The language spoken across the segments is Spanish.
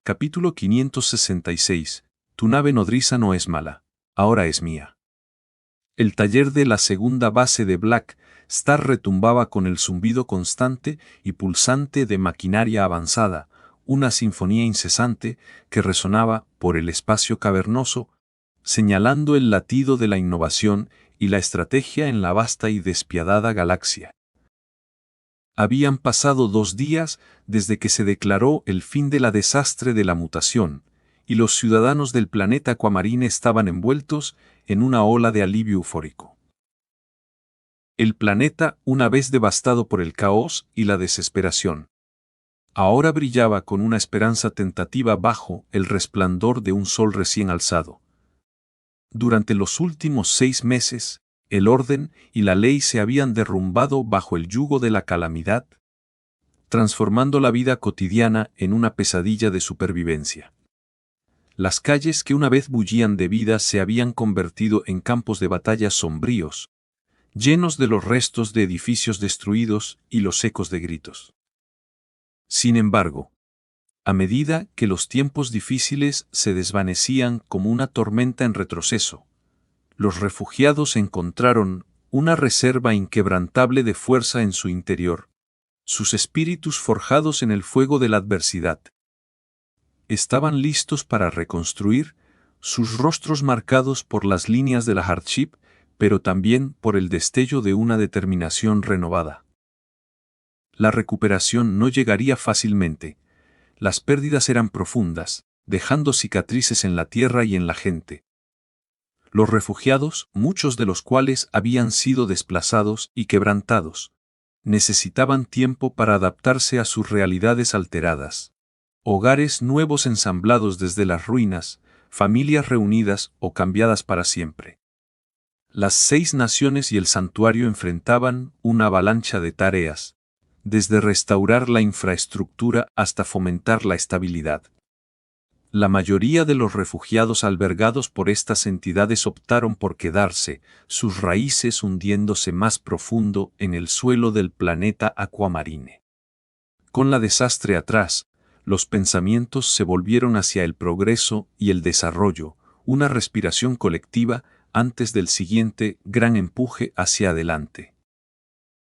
Capítulo 566. Tu nave nodriza no es mala, ahora es mía. El taller de la segunda base de Black Star retumbaba con el zumbido constante y pulsante de maquinaria avanzada, una sinfonía incesante que resonaba por el espacio cavernoso, señalando el latido de la innovación y la estrategia en la vasta y despiadada galaxia. Habían pasado 2 días desde que se declaró el fin de la desastre de la mutación, y los ciudadanos del planeta Aquamarine estaban envueltos en una ola de alivio eufórico. El planeta, una vez devastado por el caos y la desesperación, ahora brillaba con una esperanza tentativa bajo el resplandor de un sol recién alzado. Durante los últimos 6 meses, el orden y la ley se habían derrumbado bajo el yugo de la calamidad, transformando la vida cotidiana en una pesadilla de supervivencia. Las calles que una vez bullían de vida se habían convertido en campos de batalla sombríos, llenos de los restos de edificios destruidos y los ecos de gritos. Sin embargo, a medida que los tiempos difíciles se desvanecían como una tormenta en retroceso, los refugiados encontraron una reserva inquebrantable de fuerza en su interior, sus espíritus forjados en el fuego de la adversidad. Estaban listos para reconstruir, sus rostros marcados por las líneas de la hardship, pero también por el destello de una determinación renovada. La recuperación no llegaría fácilmente. Las pérdidas eran profundas, dejando cicatrices en la tierra y en la gente. Los refugiados, muchos de los cuales habían sido desplazados y quebrantados, necesitaban tiempo para adaptarse a sus realidades alteradas. Hogares nuevos ensamblados desde las ruinas, familias reunidas o cambiadas para siempre. Las 6 naciones y el santuario enfrentaban una avalancha de tareas, desde restaurar la infraestructura hasta fomentar la estabilidad. La mayoría de los refugiados albergados por estas entidades optaron por quedarse, sus raíces hundiéndose más profundo en el suelo del planeta Aquamarine. Con la desastre atrás, los pensamientos se volvieron hacia el progreso y el desarrollo, una respiración colectiva antes del siguiente gran empuje hacia adelante.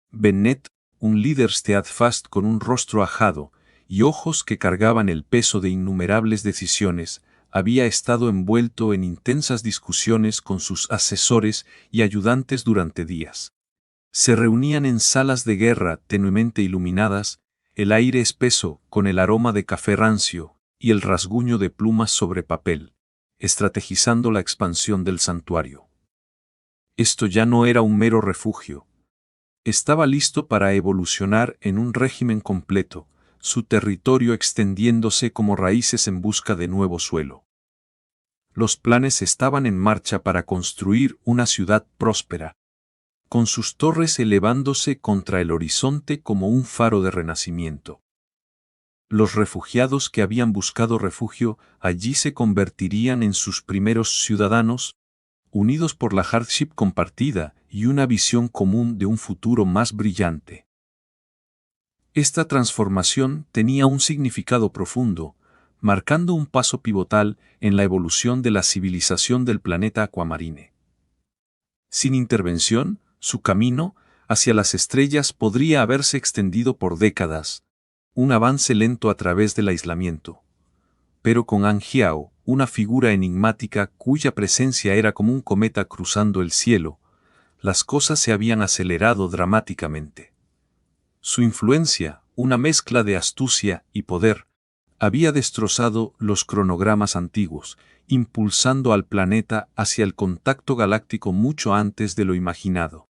Bennett, un líder steadfast con un rostro ajado y ojos que cargaban el peso de innumerables decisiones, había estado envuelto en intensas discusiones con sus asesores y ayudantes durante días. Se reunían en salas de guerra tenuemente iluminadas, el aire espeso con el aroma de café rancio y el rasguño de plumas sobre papel, estrategizando la expansión del santuario. Esto ya no era un mero refugio. Estaba listo para evolucionar en un régimen completo, su territorio extendiéndose como raíces en busca de nuevo suelo. Los planes estaban en marcha para construir una ciudad próspera, con sus torres elevándose contra el horizonte como un faro de renacimiento. Los refugiados que habían buscado refugio allí se convertirían en sus primeros ciudadanos, unidos por la hardship compartida y una visión común de un futuro más brillante. Esta transformación tenía un significado profundo, marcando un paso pivotal en la evolución de la civilización del planeta Aquamarine. Sin intervención, su camino hacia las estrellas podría haberse extendido por décadas, un avance lento a través del aislamiento. Pero con Angiao, una figura enigmática cuya presencia era como un cometa cruzando el cielo, las cosas se habían acelerado dramáticamente. Su influencia, una mezcla de astucia y poder, había destrozado los cronogramas antiguos, impulsando al planeta hacia el contacto galáctico mucho antes de lo imaginado.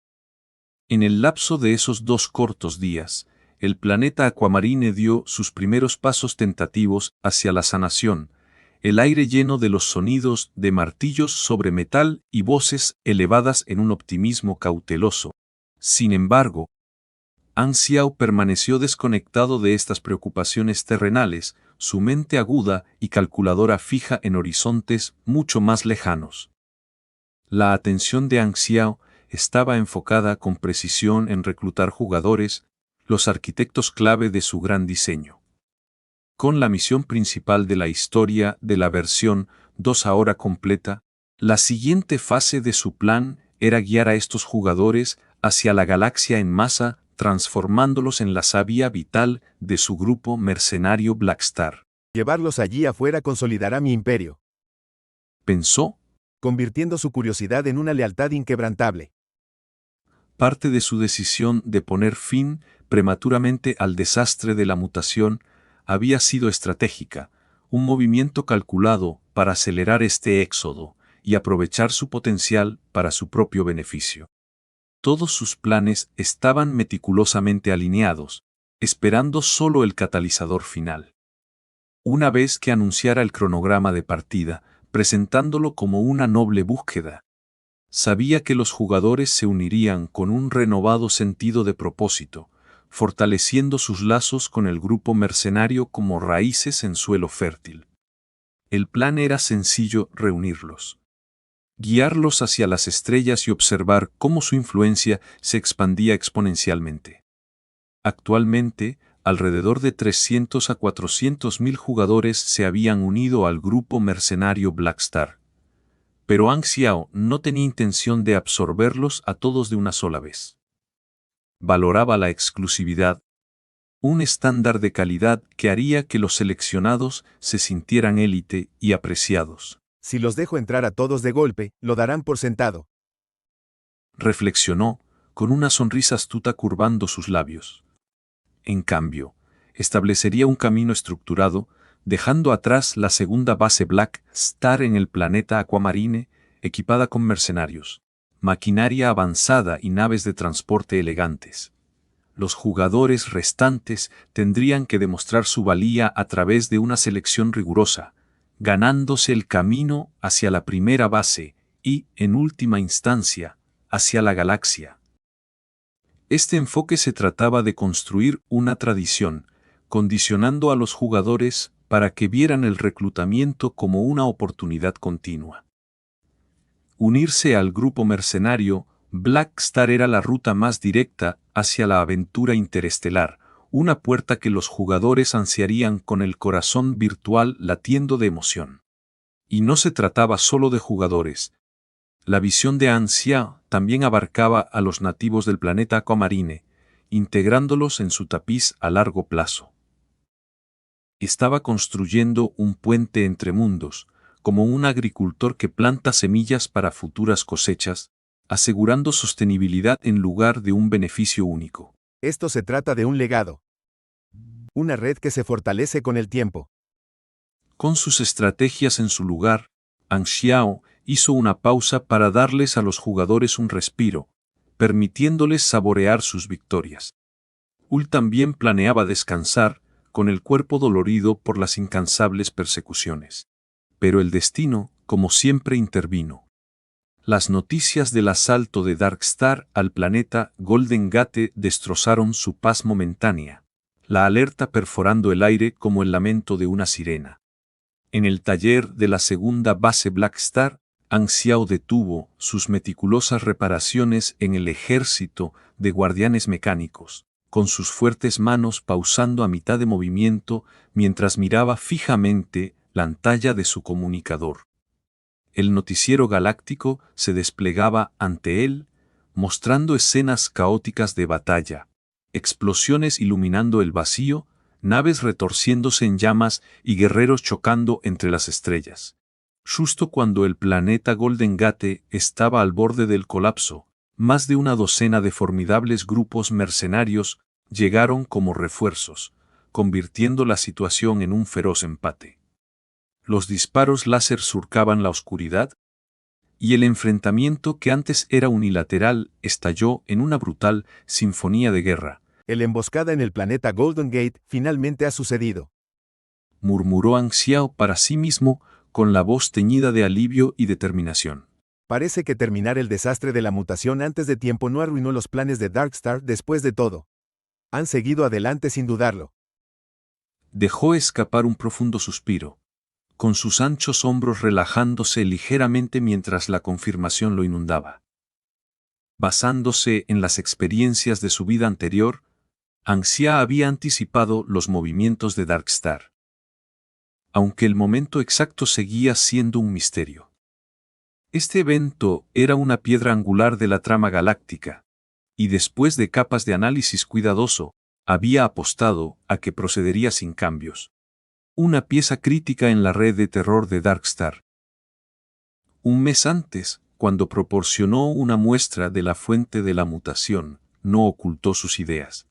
En el lapso de esos 2 cortos días, el planeta Aquamarine dio sus primeros pasos tentativos hacia la sanación, el aire lleno de los sonidos de martillos sobre metal y voces elevadas en un optimismo cauteloso. Sin embargo, Anxiao permaneció desconectado de estas preocupaciones terrenales, su mente aguda y calculadora fija en horizontes mucho más lejanos. La atención de Anxiao estaba enfocada con precisión en reclutar jugadores, los arquitectos clave de su gran diseño. Con la misión principal de la historia de la versión 2 ahora completa, la siguiente fase de su plan era guiar a estos jugadores hacia la galaxia en masa, transformándolos en la savia vital de su grupo mercenario Blackstar. Llevarlos allí afuera consolidará mi imperio, Pensó. convirtiendo su curiosidad en una lealtad inquebrantable. Parte de su decisión de poner fin prematuramente al desastre de la mutación había sido estratégica, un movimiento calculado para acelerar este éxodo y aprovechar su potencial para su propio beneficio. Todos sus planes estaban meticulosamente alineados, esperando solo el catalizador final. Una vez que anunciara el cronograma de partida, presentándolo como una noble búsqueda, sabía que los jugadores se unirían con un renovado sentido de propósito, fortaleciendo sus lazos con el grupo mercenario como raíces en suelo fértil. El plan era sencillo: reunirlos, guiarlos hacia las estrellas y observar cómo su influencia se expandía exponencialmente. Actualmente, alrededor de 300 a 400.000 jugadores se habían unido al grupo mercenario Blackstar. Pero Ang Xiao no tenía intención de absorberlos a todos de una sola vez. Valoraba la exclusividad, un estándar de calidad que haría que los seleccionados se sintieran élite y apreciados. Si los dejo entrar a todos de golpe, lo darán por sentado. Reflexionó, con una sonrisa astuta curvando sus labios. En cambio, establecería un camino estructurado, dejando atrás la segunda base Black Star en el planeta Aquamarine, equipada con mercenarios, maquinaria avanzada y naves de transporte elegantes. Los jugadores restantes tendrían que demostrar su valía a través de una selección rigurosa, ganándose el camino hacia la primera base y, en última instancia, hacia la galaxia. Este enfoque se trataba de construir una tradición, condicionando a los jugadores para que vieran el reclutamiento como una oportunidad continua. Unirse al grupo mercenario Blackstar era la ruta más directa hacia la aventura interestelar, una puerta que los jugadores ansiarían con el corazón virtual latiendo de emoción. Y no se trataba solo de jugadores. La visión de Ang Xiao también abarcaba a los nativos del planeta Aquamarine, integrándolos en su tapiz a largo plazo. Estaba construyendo un puente entre mundos, como un agricultor que planta semillas para futuras cosechas, asegurando sostenibilidad en lugar de un beneficio único. Esto se trata de un legado. Una red que se fortalece con el tiempo. Con sus estrategias en su lugar, Ang Xiao hizo una pausa para darles a los jugadores un respiro, permitiéndoles saborear sus victorias. Ul también planeaba descansar, con el cuerpo dolorido por las incansables persecuciones. Pero el destino, como siempre, intervino. Las noticias del asalto de Darkstar al planeta Golden Gate destrozaron su paz momentánea, la alerta perforando el aire como el lamento de una sirena. En el taller de la segunda base Blackstar, Ang Xiao detuvo sus meticulosas reparaciones en el ejército de guardianes mecánicos, con sus fuertes manos pausando a mitad de movimiento mientras miraba fijamente la pantalla de su comunicador. El noticiero galáctico se desplegaba ante él, mostrando escenas caóticas de batalla, explosiones iluminando el vacío, naves retorciéndose en llamas y guerreros chocando entre las estrellas. Justo cuando el planeta Golden Gate estaba al borde del colapso, más de una docena de formidables grupos mercenarios llegaron como refuerzos, convirtiendo la situación en un feroz empate. Los disparos láser surcaban la oscuridad, y el enfrentamiento que antes era unilateral estalló en una brutal sinfonía de guerra. La emboscada en el planeta Golden Gate finalmente ha sucedido, Murmuró Ang Xiao para sí mismo con la voz teñida de alivio y determinación. Parece que terminar el desastre de la mutación antes de tiempo no arruinó los planes de Darkstar después de todo. Han seguido adelante sin dudarlo. Dejó escapar un profundo suspiro, con sus anchos hombros relajándose ligeramente mientras la confirmación lo inundaba. Basándose en las experiencias de su vida anterior, Ang Xiao había anticipado los movimientos de Darkstar. aunque el momento exacto seguía siendo un misterio. Este evento era una piedra angular de la trama galáctica, y después de capas de análisis cuidadoso, había apostado a que procedería sin cambios. Una pieza crítica en la red de terror de Darkstar. Un mes antes, cuando proporcionó una muestra de la fuente de la mutación, no ocultó sus ideas.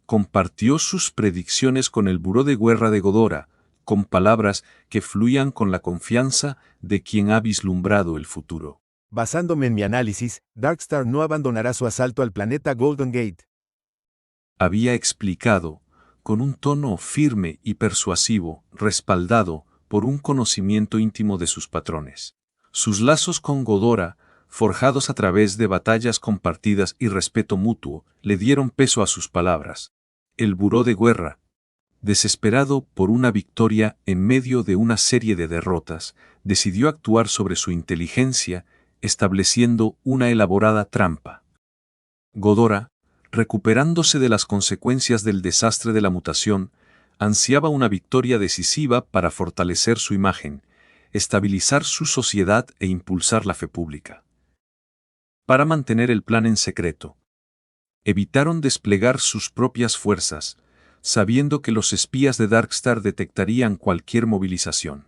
Compartió sus predicciones con el Buró de Guerra de Godora, con palabras que fluían con la confianza de quien ha vislumbrado el futuro. Basándome en mi análisis, Darkstar no abandonará su asalto al planeta Golden Gate. Había explicado, con un tono firme y persuasivo, respaldado por un conocimiento íntimo de sus patrones. Sus lazos con Godora, forjados a través de batallas compartidas y respeto mutuo, le dieron peso a sus palabras. El Buró de Guerra, desesperado por una victoria en medio de una serie de derrotas, decidió actuar sobre su inteligencia, estableciendo una elaborada trampa. Godora, recuperándose de las consecuencias del desastre de la mutación, ansiaba una victoria decisiva para fortalecer su imagen, estabilizar su sociedad e impulsar la fe pública. Para mantener el plan en secreto, evitaron desplegar sus propias fuerzas, sabiendo que los espías de Darkstar detectarían cualquier movilización.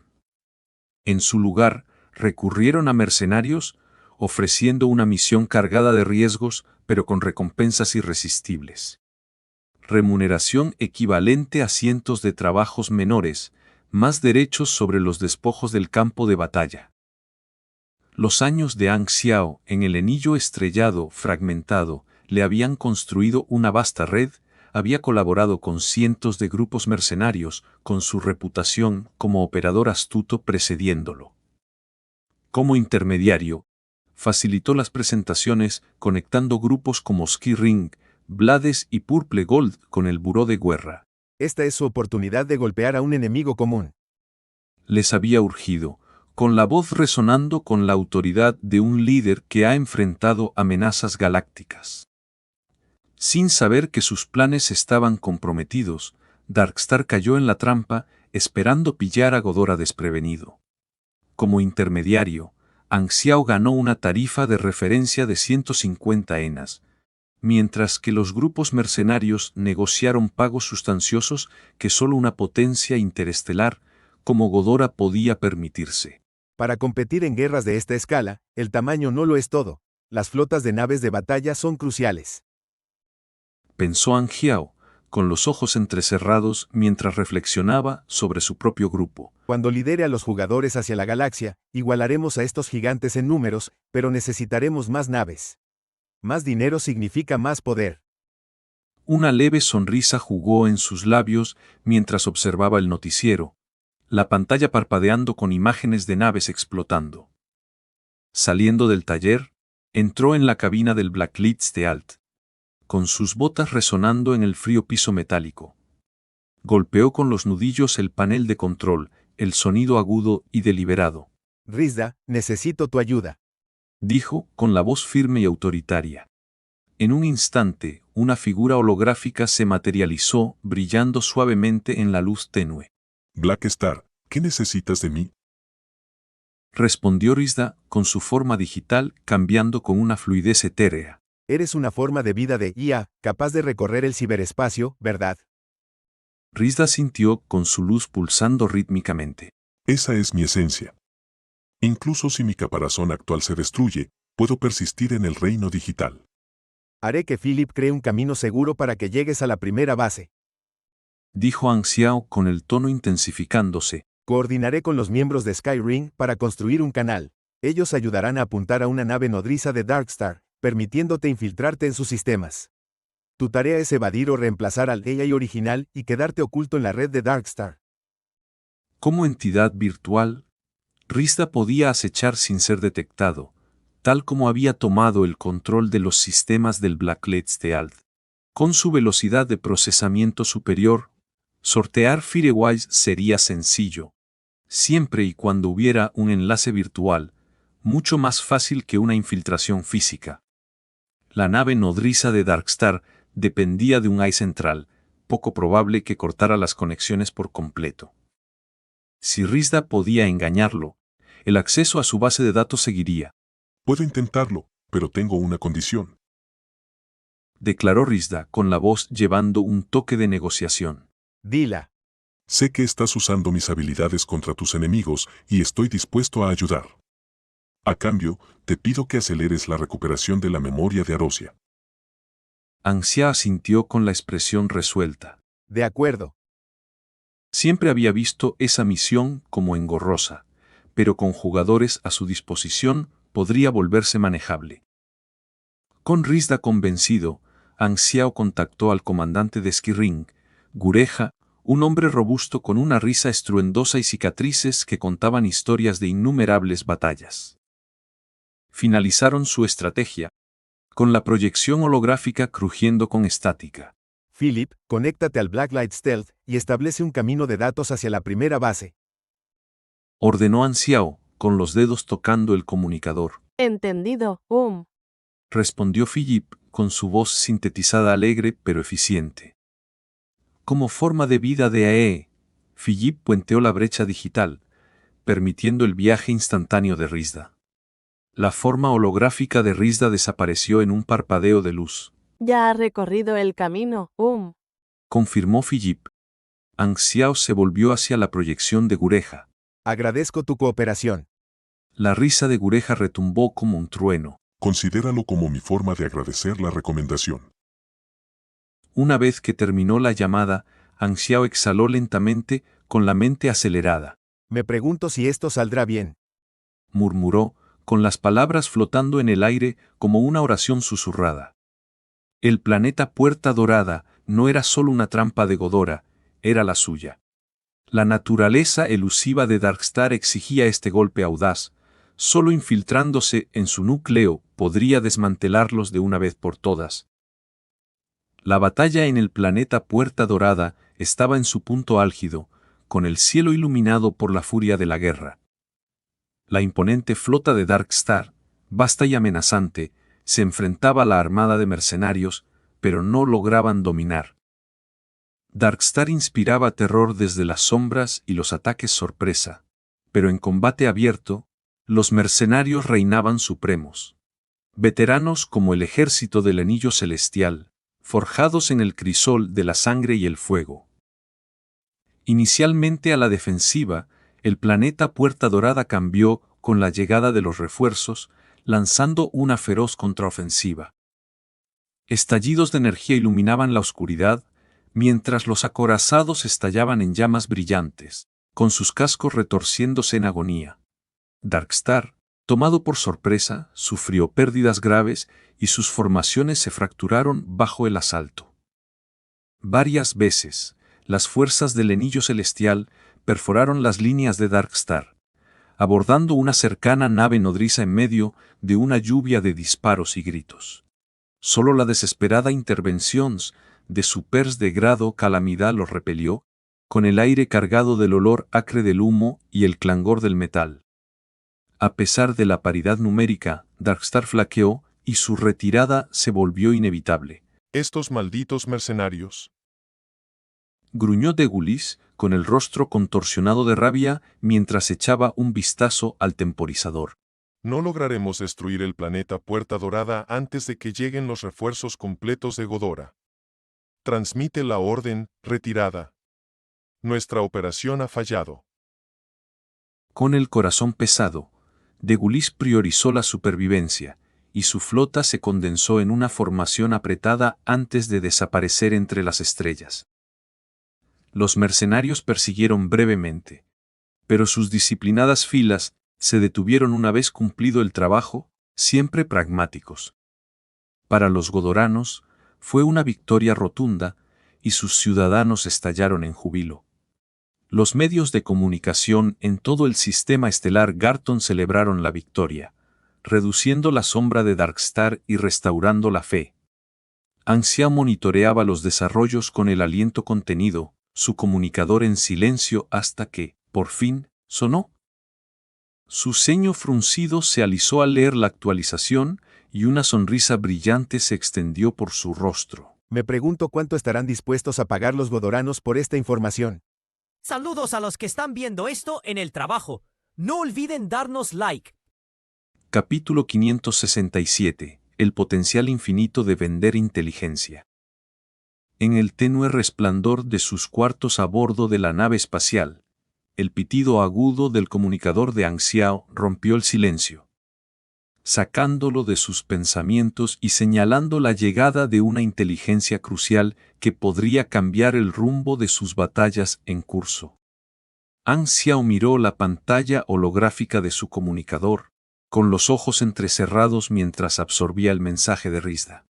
En su lugar, recurrieron a mercenarios, ofreciendo una misión cargada de riesgos, pero con recompensas irresistibles. Remuneración equivalente a cientos de trabajos menores, más derechos sobre los despojos del campo de batalla. Los años de Ang Xiao en el anillo estrellado fragmentado le habían construido una vasta red, había colaborado con cientos de grupos mercenarios, con su reputación como operador astuto precediéndolo. Como intermediario, facilitó las presentaciones conectando grupos como Sky Ring, Blades y Purple Gold con el Buró de Guerra. Esta es su oportunidad de golpear a un enemigo común. Les había urgido, con la voz resonando con la autoridad de un líder que ha enfrentado amenazas galácticas. Sin saber que sus planes estaban comprometidos, Darkstar cayó en la trampa, esperando pillar a Godora desprevenido. Como intermediario, Ang Xiao ganó una tarifa de referencia de 150 enas, mientras que los grupos mercenarios negociaron pagos sustanciosos que solo una potencia interestelar como Godora podía permitirse. Para competir en guerras de esta escala, el tamaño no lo es todo. Las flotas de naves de batalla son cruciales. Pensó Ang Xiao, con los ojos entrecerrados mientras reflexionaba sobre su propio grupo. Cuando lidere a los jugadores hacia la galaxia, igualaremos a estos gigantes en números, pero necesitaremos más naves. Más dinero significa más poder. Una leve sonrisa jugó en sus labios mientras observaba el noticiero, la pantalla parpadeando con imágenes de naves explotando. Saliendo del taller, entró en la cabina del Blacklights de Alt, con sus botas resonando en el frío piso metálico. Golpeó con los nudillos el panel de control, el sonido agudo y deliberado. Rizda, necesito tu ayuda. Dijo con la voz firme y autoritaria. En un instante, una figura holográfica se materializó, brillando suavemente en la luz tenue. Blackstar, ¿qué necesitas de mí? Respondió Rizda, con su forma digital cambiando con una fluidez etérea. Eres una forma de vida de IA, capaz de recorrer el ciberespacio, ¿verdad? Rizda sintió con su luz pulsando rítmicamente. Esa es mi esencia. Incluso si mi caparazón actual se destruye, puedo persistir en el reino digital. Haré que Philip cree un camino seguro para que llegues a la primera base. Dijo Ang Xiao con el tono intensificándose. Coordinaré con los miembros de Skyring para construir un canal. Ellos ayudarán a apuntar a una nave nodriza de Darkstar, permitiéndote infiltrarte en sus sistemas. Tu tarea es evadir o reemplazar al AI original y quedarte oculto en la red de Darkstar. Como entidad virtual, Rizda podía acechar sin ser detectado, tal como había tomado el control de los sistemas del Blacklights de Alt. Con su velocidad de procesamiento superior, sortear Firewise sería sencillo, siempre y cuando hubiera un enlace virtual, mucho más fácil que una infiltración física. La nave nodriza de Darkstar dependía de un AI central, poco probable que cortara las conexiones por completo. Si Rizda podía engañarlo, el acceso a su base de datos seguiría, Puedo intentarlo, pero tengo una condición. declaró Rizda con la voz llevando un toque de negociación. Dila. Sé que estás usando mis habilidades contra tus enemigos y estoy dispuesto a ayudar. A cambio, te pido que aceleres la recuperación de la memoria de Arosia. Anxia asintió con la expresión resuelta. De acuerdo. Siempre había visto esa misión como engorrosa, pero con jugadores a su disposición podría volverse manejable. Con Rizda convencido, Anxiao contactó al comandante de Skirring, Gureja, un hombre robusto con una risa estruendosa y cicatrices que contaban historias de innumerables batallas. Finalizaron su estrategia, con la proyección holográfica crujiendo con estática. Philip, conéctate al Blacklight Stealth y establece un camino de datos hacia la primera base. Ordenó Anxiao, con los dedos tocando el comunicador. Entendido, Respondió Philip, con su voz sintetizada alegre pero eficiente. Como forma de vida de AE, Philip puenteó la brecha digital, permitiendo el viaje instantáneo de Rizda. La forma holográfica de Rizda desapareció en un parpadeo de luz. Ya ha recorrido el camino, Confirmó Philip. Anxiao se volvió hacia la proyección de Gureja. Agradezco tu cooperación. La risa de Gureja retumbó como un trueno. Considéralo como mi forma de agradecer la recomendación. Una vez que terminó la llamada, Anxiao exhaló lentamente, con la mente acelerada. Me pregunto si esto saldrá bien. Murmuró, con las palabras flotando en el aire como una oración susurrada. El planeta Puerta Dorada no era solo una trampa de Godora, era la suya. La naturaleza elusiva de Darkstar exigía este golpe audaz, solo infiltrándose en su núcleo podría desmantelarlos de una vez por todas. La batalla en el planeta Puerta Dorada estaba en su punto álgido, con el cielo iluminado por la furia de la guerra. La imponente flota de Darkstar, vasta y amenazante, se enfrentaba a la armada de mercenarios, pero no lograban dominar. Darkstar inspiraba terror desde las sombras y los ataques sorpresa, pero en combate abierto, los mercenarios reinaban supremos. Veteranos como el ejército del anillo celestial, forjados en el crisol de la sangre y el fuego. Inicialmente a la defensiva, el planeta Puerta Dorada cambió con la llegada de los refuerzos, lanzando una feroz contraofensiva. Estallidos de energía iluminaban la oscuridad, mientras los acorazados estallaban en llamas brillantes, con sus cascos retorciéndose en agonía. Darkstar, tomado por sorpresa, sufrió pérdidas graves y sus formaciones se fracturaron bajo el asalto. Varias veces, las fuerzas del anillo celestial perforaron las líneas de Darkstar, abordando una cercana nave nodriza en medio de una lluvia de disparos y gritos. Solo la desesperada intervención de supers de grado Calamidad los repelió, con el aire cargado del olor acre del humo y el clangor del metal. A pesar de la paridad numérica, Darkstar flaqueó y su retirada se volvió inevitable. Estos malditos mercenarios. Gruñó Degulis, con el rostro contorsionado de rabia, mientras echaba un vistazo al temporizador. No lograremos destruir el planeta Puerta Dorada antes de que lleguen los refuerzos completos de Godora. Transmite la orden, retirada. Nuestra operación ha fallado. Con el corazón pesado, Degulis priorizó la supervivencia, y su flota se condensó en una formación apretada antes de desaparecer entre las estrellas. Los mercenarios persiguieron brevemente, pero sus disciplinadas filas se detuvieron una vez cumplido el trabajo, siempre pragmáticos. Para los godoranos, fue una victoria rotunda, y sus ciudadanos estallaron en júbilo. Los medios de comunicación en todo el sistema estelar Garton celebraron la victoria, reduciendo la sombra de Darkstar y restaurando la fe. Anxia monitoreaba los desarrollos con el aliento contenido, su comunicador en silencio hasta que, por fin, sonó. Su ceño fruncido se alisó al leer la actualización y una sonrisa brillante se extendió por su rostro. Me pregunto cuánto estarán dispuestos a pagar los godoranos por esta información. Saludos a los que están viendo esto en el trabajo. No olviden darnos like. Capítulo 567. El potencial infinito de vender inteligencia. En el tenue resplandor de sus cuartos a bordo de la nave espacial, el pitido agudo del comunicador de Anxiao rompió el silencio, sacándolo de sus pensamientos y señalando la llegada de una inteligencia crucial que podría cambiar el rumbo de sus batallas en curso. Anxiao miró la pantalla holográfica de su comunicador, con los ojos entrecerrados mientras absorbía el mensaje de Rizda.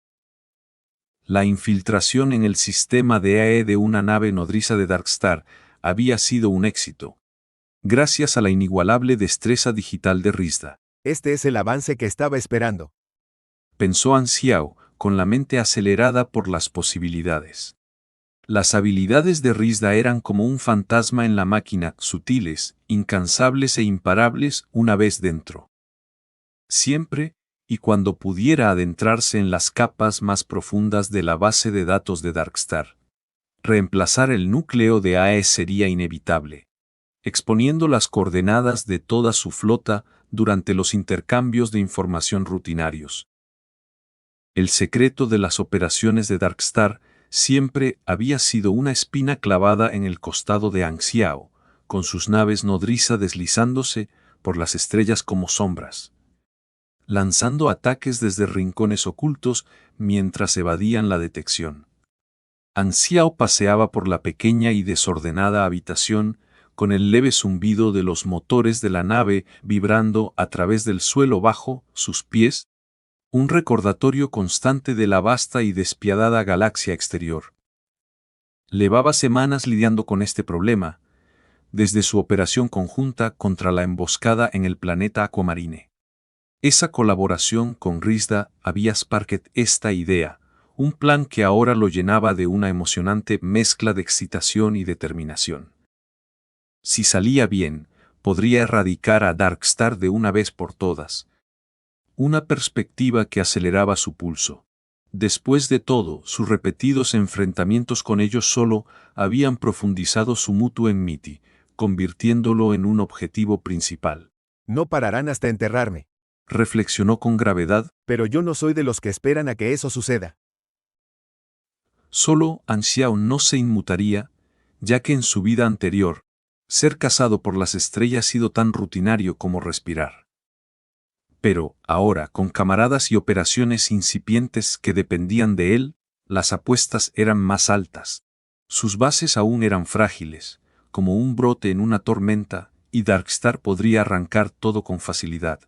La infiltración en el sistema de AE de una nave nodriza de Darkstar había sido un éxito, gracias a la inigualable destreza digital de Rizda. Este es el avance que estaba esperando. Pensó Anxiao, con la mente acelerada por las posibilidades. Las habilidades de Rizda eran como un fantasma en la máquina, sutiles, incansables e imparables una vez dentro. Siempre y cuando pudiera adentrarse en las capas más profundas de la base de datos de Darkstar, reemplazar el núcleo de AE sería inevitable, exponiendo las coordenadas de toda su flota durante los intercambios de información rutinarios. El secreto de las operaciones de Darkstar siempre había sido una espina clavada en el costado de Anxiao, con sus naves nodriza deslizándose por las estrellas como sombras, lanzando ataques desde rincones ocultos mientras evadían la detección. Anxiao paseaba por la pequeña y desordenada habitación con el leve zumbido de los motores de la nave vibrando a través del suelo bajo sus pies, un recordatorio constante de la vasta y despiadada galaxia exterior. Llevaba semanas lidiando con este problema, desde su operación conjunta contra la emboscada en el planeta Aquamarine. Esa colaboración con Rizda había sparked esta idea, un plan que ahora lo llenaba de una emocionante mezcla de excitación y determinación. Si salía bien, podría erradicar a Darkstar de una vez por todas. Una perspectiva que aceleraba su pulso. Después de todo, sus repetidos enfrentamientos con ellos solo habían profundizado su mutuo enmity, convirtiéndolo en un objetivo principal. No pararán hasta enterrarme. Reflexionó con gravedad. Pero yo no soy de los que esperan a que eso suceda. Solo Anxiao no se inmutaría, ya que en su vida anterior, ser cazado por las estrellas ha sido tan rutinario como respirar. Pero, ahora, con camaradas y operaciones incipientes que dependían de él, las apuestas eran más altas. Sus bases aún eran frágiles, como un brote en una tormenta, y Darkstar podría arrancar todo con facilidad.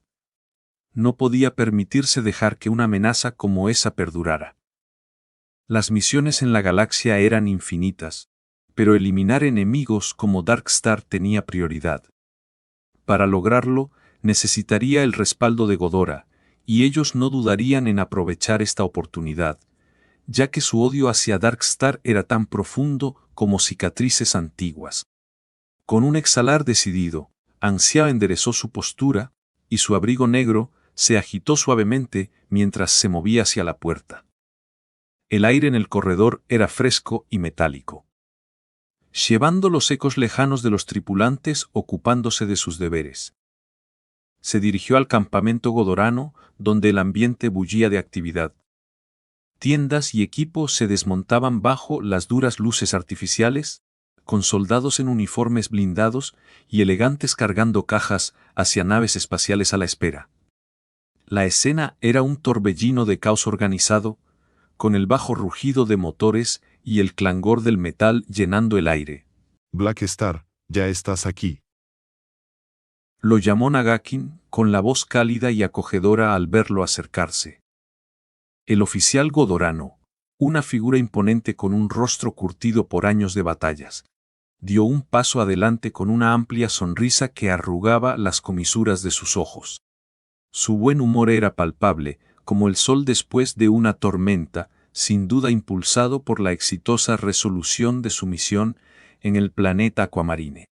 No podía permitirse dejar que una amenaza como esa perdurara. Las misiones en la galaxia eran infinitas, pero eliminar enemigos como Darkstar tenía prioridad. Para lograrlo, necesitaría el respaldo de Godora, y ellos no dudarían en aprovechar esta oportunidad, ya que su odio hacia Darkstar era tan profundo como cicatrices antiguas. Con un exhalar decidido, Anxiao enderezó su postura, y su abrigo negro se agitó suavemente mientras se movía hacia la puerta. El aire en el corredor era fresco y metálico, llevando los ecos lejanos de los tripulantes ocupándose de sus deberes. Se dirigió al campamento godorano, donde el ambiente bullía de actividad. Tiendas y equipos se desmontaban bajo las duras luces artificiales, con soldados en uniformes blindados y elegantes cargando cajas hacia naves espaciales a la espera. La escena era un torbellino de caos organizado, con el bajo rugido de motores y el clangor del metal llenando el aire. Black Star, ya estás aquí. Lo llamó Nagakin, con la voz cálida y acogedora al verlo acercarse. El oficial godorano, una figura imponente con un rostro curtido por años de batallas, dio un paso adelante con una amplia sonrisa que arrugaba las comisuras de sus ojos. Su buen humor era palpable, como el sol después de una tormenta, sin duda impulsado por la exitosa resolución de su misión en el planeta Aquamarine.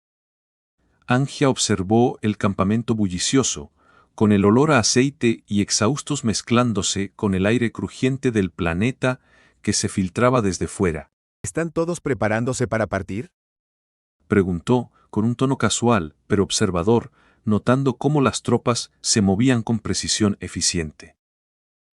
Angia observó el campamento bullicioso, con el olor a aceite y exhaustos mezclándose con el aire crujiente del planeta que se filtraba desde fuera. ¿Están todos preparándose para partir? preguntó, con un tono casual, pero observador, notando cómo las tropas se movían con precisión eficiente.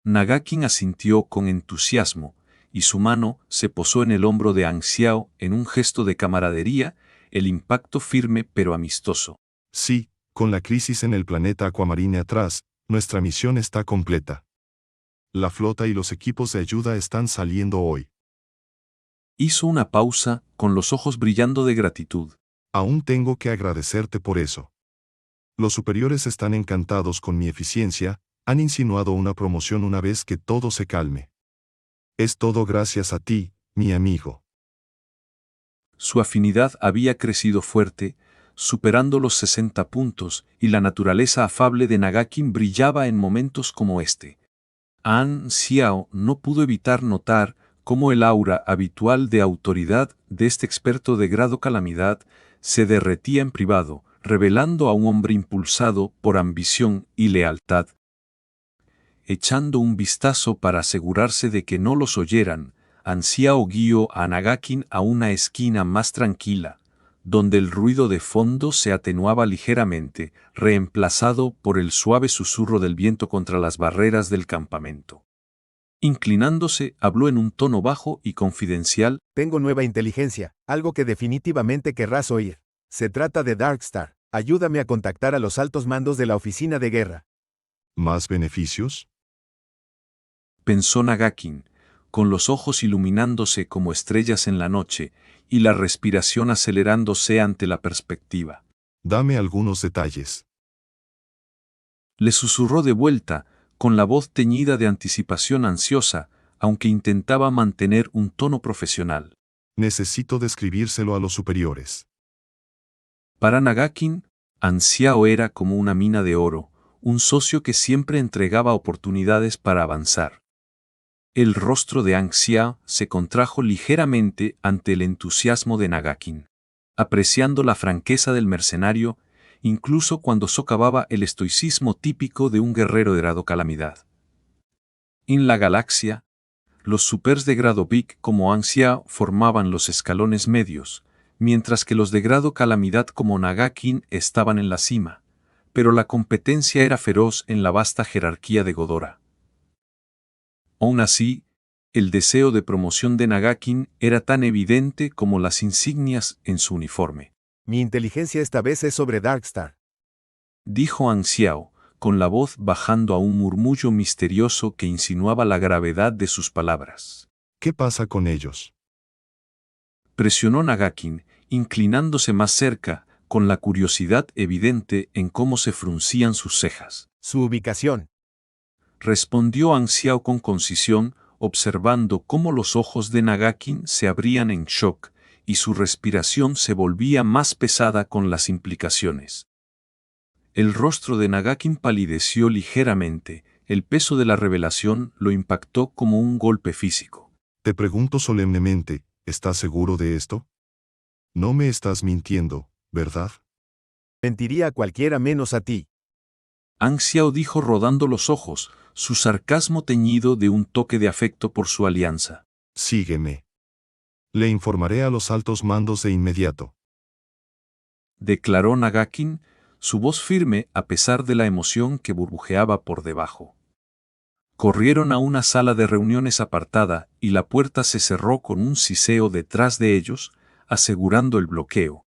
Nagakin asintió con entusiasmo, y su mano se posó en el hombro de An Xiao en un gesto de camaradería, el impacto firme pero amistoso. Sí, con la crisis en el planeta Aquamarine atrás, nuestra misión está completa. La flota y los equipos de ayuda están saliendo hoy. Hizo una pausa, con los ojos brillando de gratitud. Aún tengo que agradecerte por eso. Los superiores están encantados con mi eficiencia, han insinuado una promoción una vez que todo se calme. Es todo gracias a ti, mi amigo. Su afinidad había crecido fuerte, superando los 60 puntos, y la naturaleza afable de Nagakin brillaba en momentos como este. An Xiao no pudo evitar notar cómo el aura habitual de autoridad de este experto de grado calamidad se derretía en privado, revelando a un hombre impulsado por ambición y lealtad. Echando un vistazo para asegurarse de que no los oyeran, An Xiao guió a Nagakin a una esquina más tranquila, donde el ruido de fondo se atenuaba ligeramente, reemplazado por el suave susurro del viento contra las barreras del campamento. Inclinándose, habló en un tono bajo y confidencial. Tengo nueva inteligencia, algo que definitivamente querrás oír. Se trata de Darkstar. Ayúdame a contactar a los altos mandos de la oficina de guerra. ¿Más beneficios? Pensó Nagakin, con los ojos iluminándose como estrellas en la noche y la respiración acelerándose ante la perspectiva. Dame algunos detalles. Le susurró de vuelta, con la voz teñida de anticipación ansiosa, aunque intentaba mantener un tono profesional. Necesito describírselo a los superiores. Para Nagakin, An Xiao era como una mina de oro, un socio que siempre entregaba oportunidades para avanzar. El rostro de An Xiao se contrajo ligeramente ante el entusiasmo de Nagakin, apreciando la franqueza del mercenario, incluso cuando socavaba el estoicismo típico de un guerrero de grado calamidad. En la galaxia, los supers de grado Big como An Xiao formaban los escalones medios, mientras que los de grado calamidad como Nagakin estaban en la cima, pero la competencia era feroz en la vasta jerarquía de Godora. Aún así, el deseo de promoción de Nagakin era tan evidente como las insignias en su uniforme. Mi inteligencia esta vez es sobre Darkstar. Dijo An Xiao, con la voz bajando a un murmullo misterioso que insinuaba la gravedad de sus palabras. ¿Qué pasa con ellos? Presionó Nagakin, inclinándose más cerca, con la curiosidad evidente en cómo se fruncían sus cejas. Su ubicación. Respondió An Xiao con concisión, observando cómo los ojos de Nagakin se abrían en shock y su respiración se volvía más pesada con las implicaciones. El rostro de Nagakin palideció ligeramente, el peso de la revelación lo impactó como un golpe físico. Te pregunto solemnemente, ¿estás seguro de esto? No me estás mintiendo, ¿verdad? Mentiría a cualquiera menos a ti. An Xiao dijo rodando los ojos, su sarcasmo teñido de un toque de afecto por su alianza. Sígueme. Le informaré a los altos mandos de inmediato. Declaró Nagakin, su voz firme a pesar de la emoción que burbujeaba por debajo. Corrieron a una sala de reuniones apartada y la puerta se cerró con un siseo detrás de ellos, asegurando el bloqueo.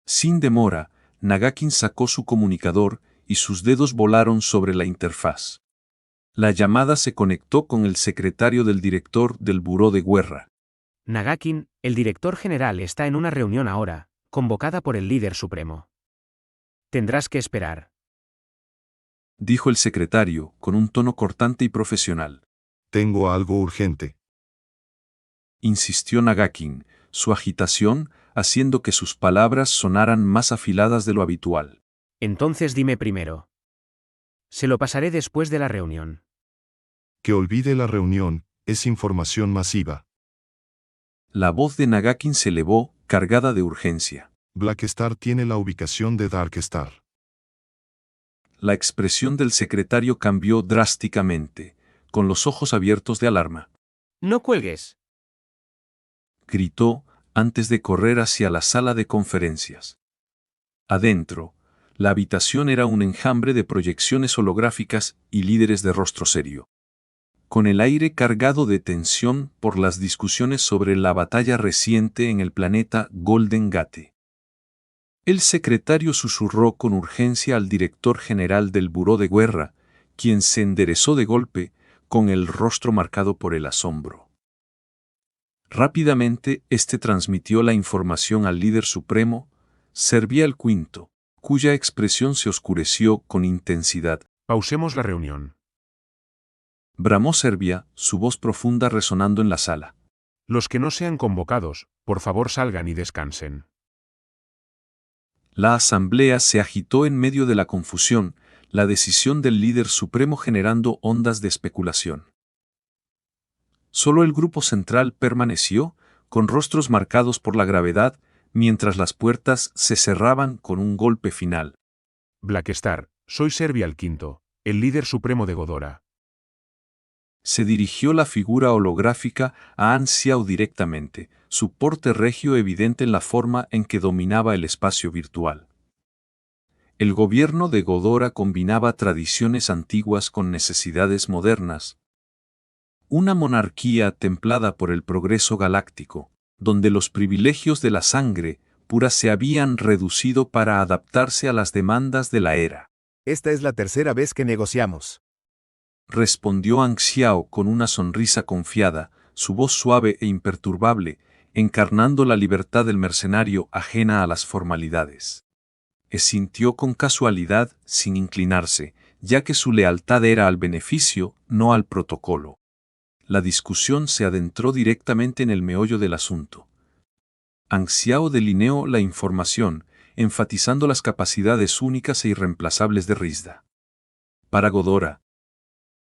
Sin demora, Nagakin sacó su comunicador y sus dedos volaron sobre la interfaz. La llamada se conectó con el secretario del director del Buró de Guerra. Nagakin, el director general está en una reunión ahora, convocada por el líder supremo. Tendrás que esperar. Dijo el secretario, con un tono cortante y profesional. Tengo algo urgente. Insistió Nagakin, su agitación haciendo que sus palabras sonaran más afiladas de lo habitual. Entonces dime primero. Se lo pasaré después de la reunión. Que olvide la reunión, es información masiva. La voz de Nagakin se elevó, cargada de urgencia. Blackstar tiene la ubicación de Darkstar. La expresión del secretario cambió drásticamente, con los ojos abiertos de alarma. No cuelgues. Gritó, antes de correr hacia la sala de conferencias. Adentro, la habitación era un enjambre de proyecciones holográficas y líderes de rostro serio. Con el aire cargado de tensión por las discusiones sobre la batalla reciente en el planeta Golden Gate. El secretario susurró con urgencia al director general del Buró de Guerra, quien se enderezó de golpe, con el rostro marcado por el asombro. Rápidamente, este transmitió la información al líder supremo, Serbia el Quinto, cuya expresión se oscureció con intensidad. Pausemos la reunión. Bramó Serbia, su voz profunda resonando en la sala. Los que no sean convocados, por favor salgan y descansen. La asamblea se agitó en medio de la confusión, la decisión del líder supremo generando ondas de especulación. Solo el grupo central permaneció, con rostros marcados por la gravedad, mientras las puertas se cerraban con un golpe final. Blackstar, soy Serbia el Quinto, el líder supremo de Godora. Se dirigió la figura holográfica a An Xiao directamente, su porte regio evidente en la forma en que dominaba el espacio virtual. El gobierno de Godora combinaba tradiciones antiguas con necesidades modernas. Una monarquía templada por el progreso galáctico, donde los privilegios de la sangre pura se habían reducido para adaptarse a las demandas de la era. Esta es la tercera vez que negociamos. Respondió An Xiao con una sonrisa confiada, su voz suave e imperturbable, encarnando la libertad del mercenario ajena a las formalidades. Sintió con casualidad, sin inclinarse, ya que su lealtad era al beneficio, no al protocolo. La discusión se adentró directamente en el meollo del asunto. An Xiao delineó la información, enfatizando las capacidades únicas e irreemplazables de Rizda. Para Godora,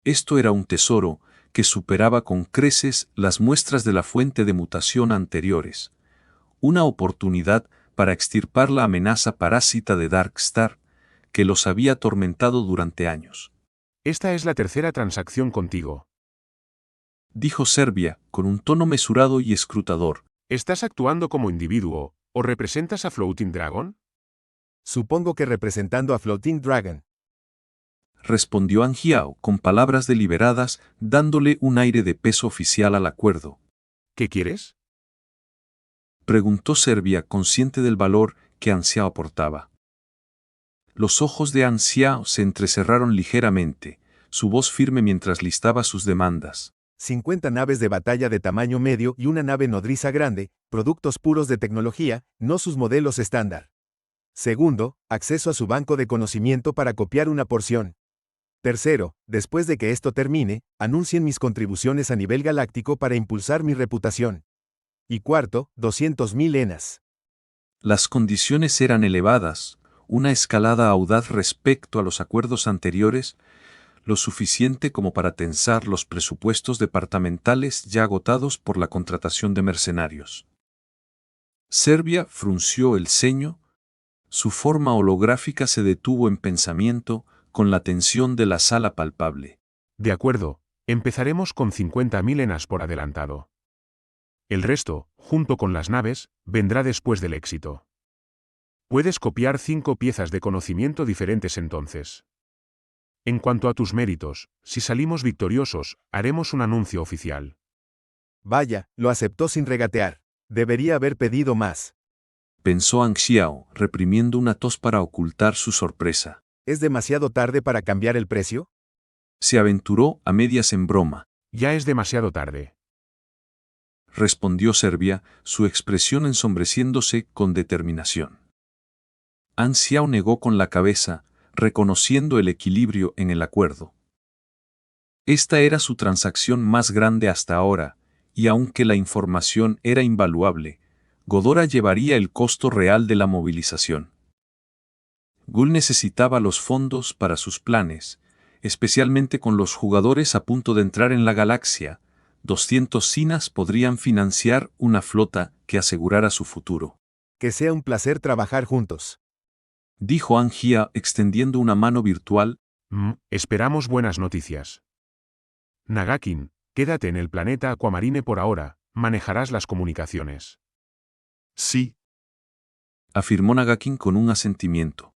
esto era un tesoro que superaba con creces las muestras de la fuente de mutación anteriores. Una oportunidad para extirpar la amenaza parásita de Darkstar, que los había atormentado durante años. Esta es la tercera transacción contigo. Dijo Serbia, con un tono mesurado y escrutador. ¿Estás actuando como individuo, o representas a Floating Dragon? Supongo que representando a Floating Dragon. Respondió An Xiao con palabras deliberadas, dándole un aire de peso oficial al acuerdo. ¿Qué quieres? Preguntó Serbia, consciente del valor que An Xiao aportaba. Los ojos de An Xiao se entrecerraron ligeramente, su voz firme mientras listaba sus demandas. 50 naves de batalla de tamaño medio y una nave nodriza grande, productos puros de tecnología, no sus modelos estándar. Segundo, acceso a su banco de conocimiento para copiar una porción. Tercero, después de que esto termine, anuncien mis contribuciones a nivel galáctico para impulsar mi reputación. Y cuarto, 200.000 ENAs. Las condiciones eran elevadas, una escalada audaz respecto a los acuerdos anteriores, lo suficiente como para tensar los presupuestos departamentales ya agotados por la contratación de mercenarios. Serbia frunció el ceño, su forma holográfica se detuvo en pensamiento, con la tensión de la sala palpable. De acuerdo, empezaremos con 50.000 ENAs por adelantado. El resto, junto con las naves, vendrá después del éxito. Puedes copiar 5 piezas de conocimiento diferentes entonces. En cuanto a tus méritos, si salimos victoriosos, haremos un anuncio oficial. Vaya, lo aceptó sin regatear. Debería haber pedido más. Pensó An Xiao, reprimiendo una tos para ocultar su sorpresa. ¿Es demasiado tarde para cambiar el precio? Se aventuró a medias en broma. Ya es demasiado tarde. Respondió Serbia, su expresión ensombreciéndose con determinación. An Xiao negó con la cabeza, reconociendo el equilibrio en el acuerdo. Esta era su transacción más grande hasta ahora, y aunque la información era invaluable, Godora llevaría el costo real de la movilización. Gul necesitaba los fondos para sus planes, especialmente con los jugadores a punto de entrar en la galaxia. 200 sinas podrían financiar una flota que asegurara su futuro. Que sea un placer trabajar juntos. Dijo An Xiao extendiendo una mano virtual. Esperamos buenas noticias. Nagakin, quédate en el planeta Aquamarine por ahora, manejarás las comunicaciones. Sí, afirmó Nagakin con un asentimiento.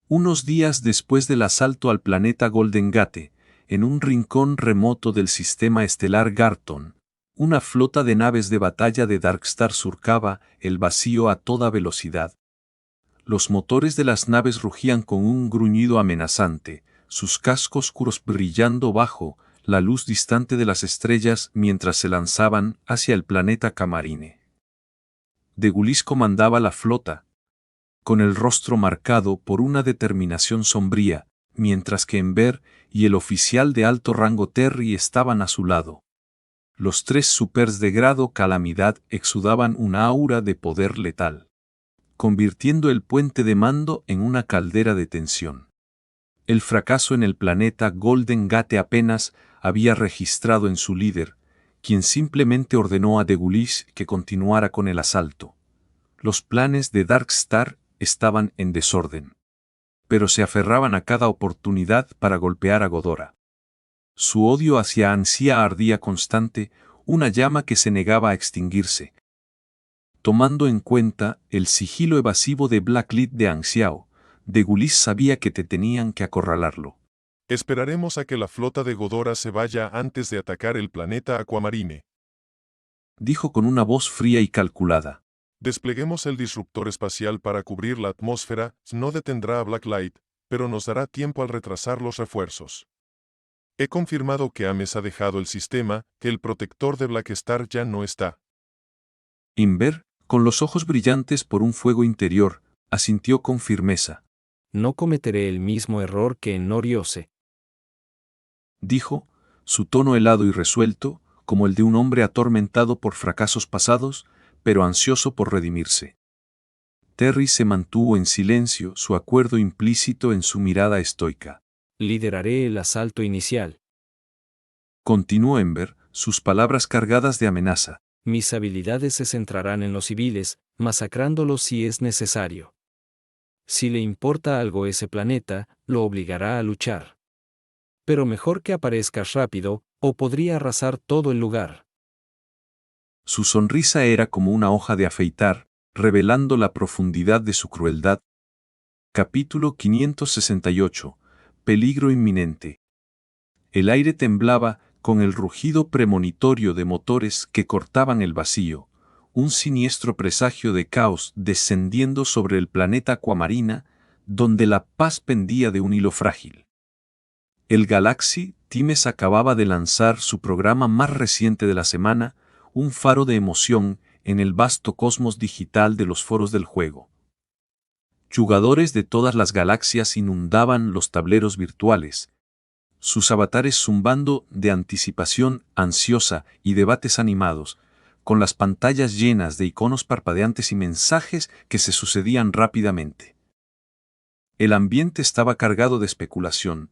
Unos días después del asalto al planeta Golden Gate, en un rincón remoto del sistema estelar Garton, una flota de naves de batalla de Darkstar surcaba el vacío a toda velocidad. Los motores de las naves rugían con un gruñido amenazante, sus cascos oscuros brillando bajo la luz distante de las estrellas mientras se lanzaban hacia el planeta Camarine. Degulis comandaba la flota, con el rostro marcado por una determinación sombría, mientras que Ember y el oficial de alto rango Terry estaban a su lado. Los tres supers de grado Calamidad exudaban una aura de poder letal, convirtiendo el puente de mando en una caldera de tensión. El fracaso en el planeta Golden Gate apenas había registrado en su líder, quien simplemente ordenó a Degulis que continuara con el asalto. Los planes de Darkstar estaban en desorden, pero se aferraban a cada oportunidad para golpear a Godora. Su odio hacia Ansia ardía constante, una llama que se negaba a extinguirse. Tomando en cuenta el sigilo evasivo de Blacklit de Anxiao, Degulis sabía que tenían que acorralarlo. esperaremos a que la flota de Godora se vaya antes de atacar el planeta Aquamarine. Dijo con una voz fría y calculada. Despleguemos el disruptor espacial para cubrir la atmósfera, no detendrá a Blacklight, pero nos dará tiempo al retrasar los refuerzos. He confirmado que Ames ha dejado el sistema, que el protector de Blackstar ya no está. Inver, con los ojos brillantes por un fuego interior, asintió con firmeza. No cometeré el mismo error que en Noriose. Dijo, su tono helado y resuelto, como el de un hombre atormentado por fracasos pasados, pero ansioso por redimirse. Terry se mantuvo en silencio, su acuerdo implícito en su mirada estoica. Lideraré el asalto inicial. Continuó Ember, sus palabras cargadas de amenaza. Mis habilidades se centrarán en los civiles, masacrándolos si es necesario. Si le importa algo ese planeta, lo obligará a luchar. Pero mejor que aparezcas rápido, o podría arrasar todo el lugar. Su sonrisa era como una hoja de afeitar, revelando la profundidad de su crueldad. Capítulo 568. Peligro inminente. El aire temblaba con el rugido premonitorio de motores que cortaban el vacío, un siniestro presagio de caos descendiendo sobre el planeta Aquamarina, donde la paz pendía de un hilo frágil. El Galaxy Times acababa de lanzar su programa más reciente de la semana, un faro de emoción en el vasto cosmos digital de los foros del juego. Jugadores de todas las galaxias inundaban los tableros virtuales, sus avatares zumbando de anticipación ansiosa y debates animados, con las pantallas llenas de iconos parpadeantes y mensajes que se sucedían rápidamente. El ambiente estaba cargado de especulación,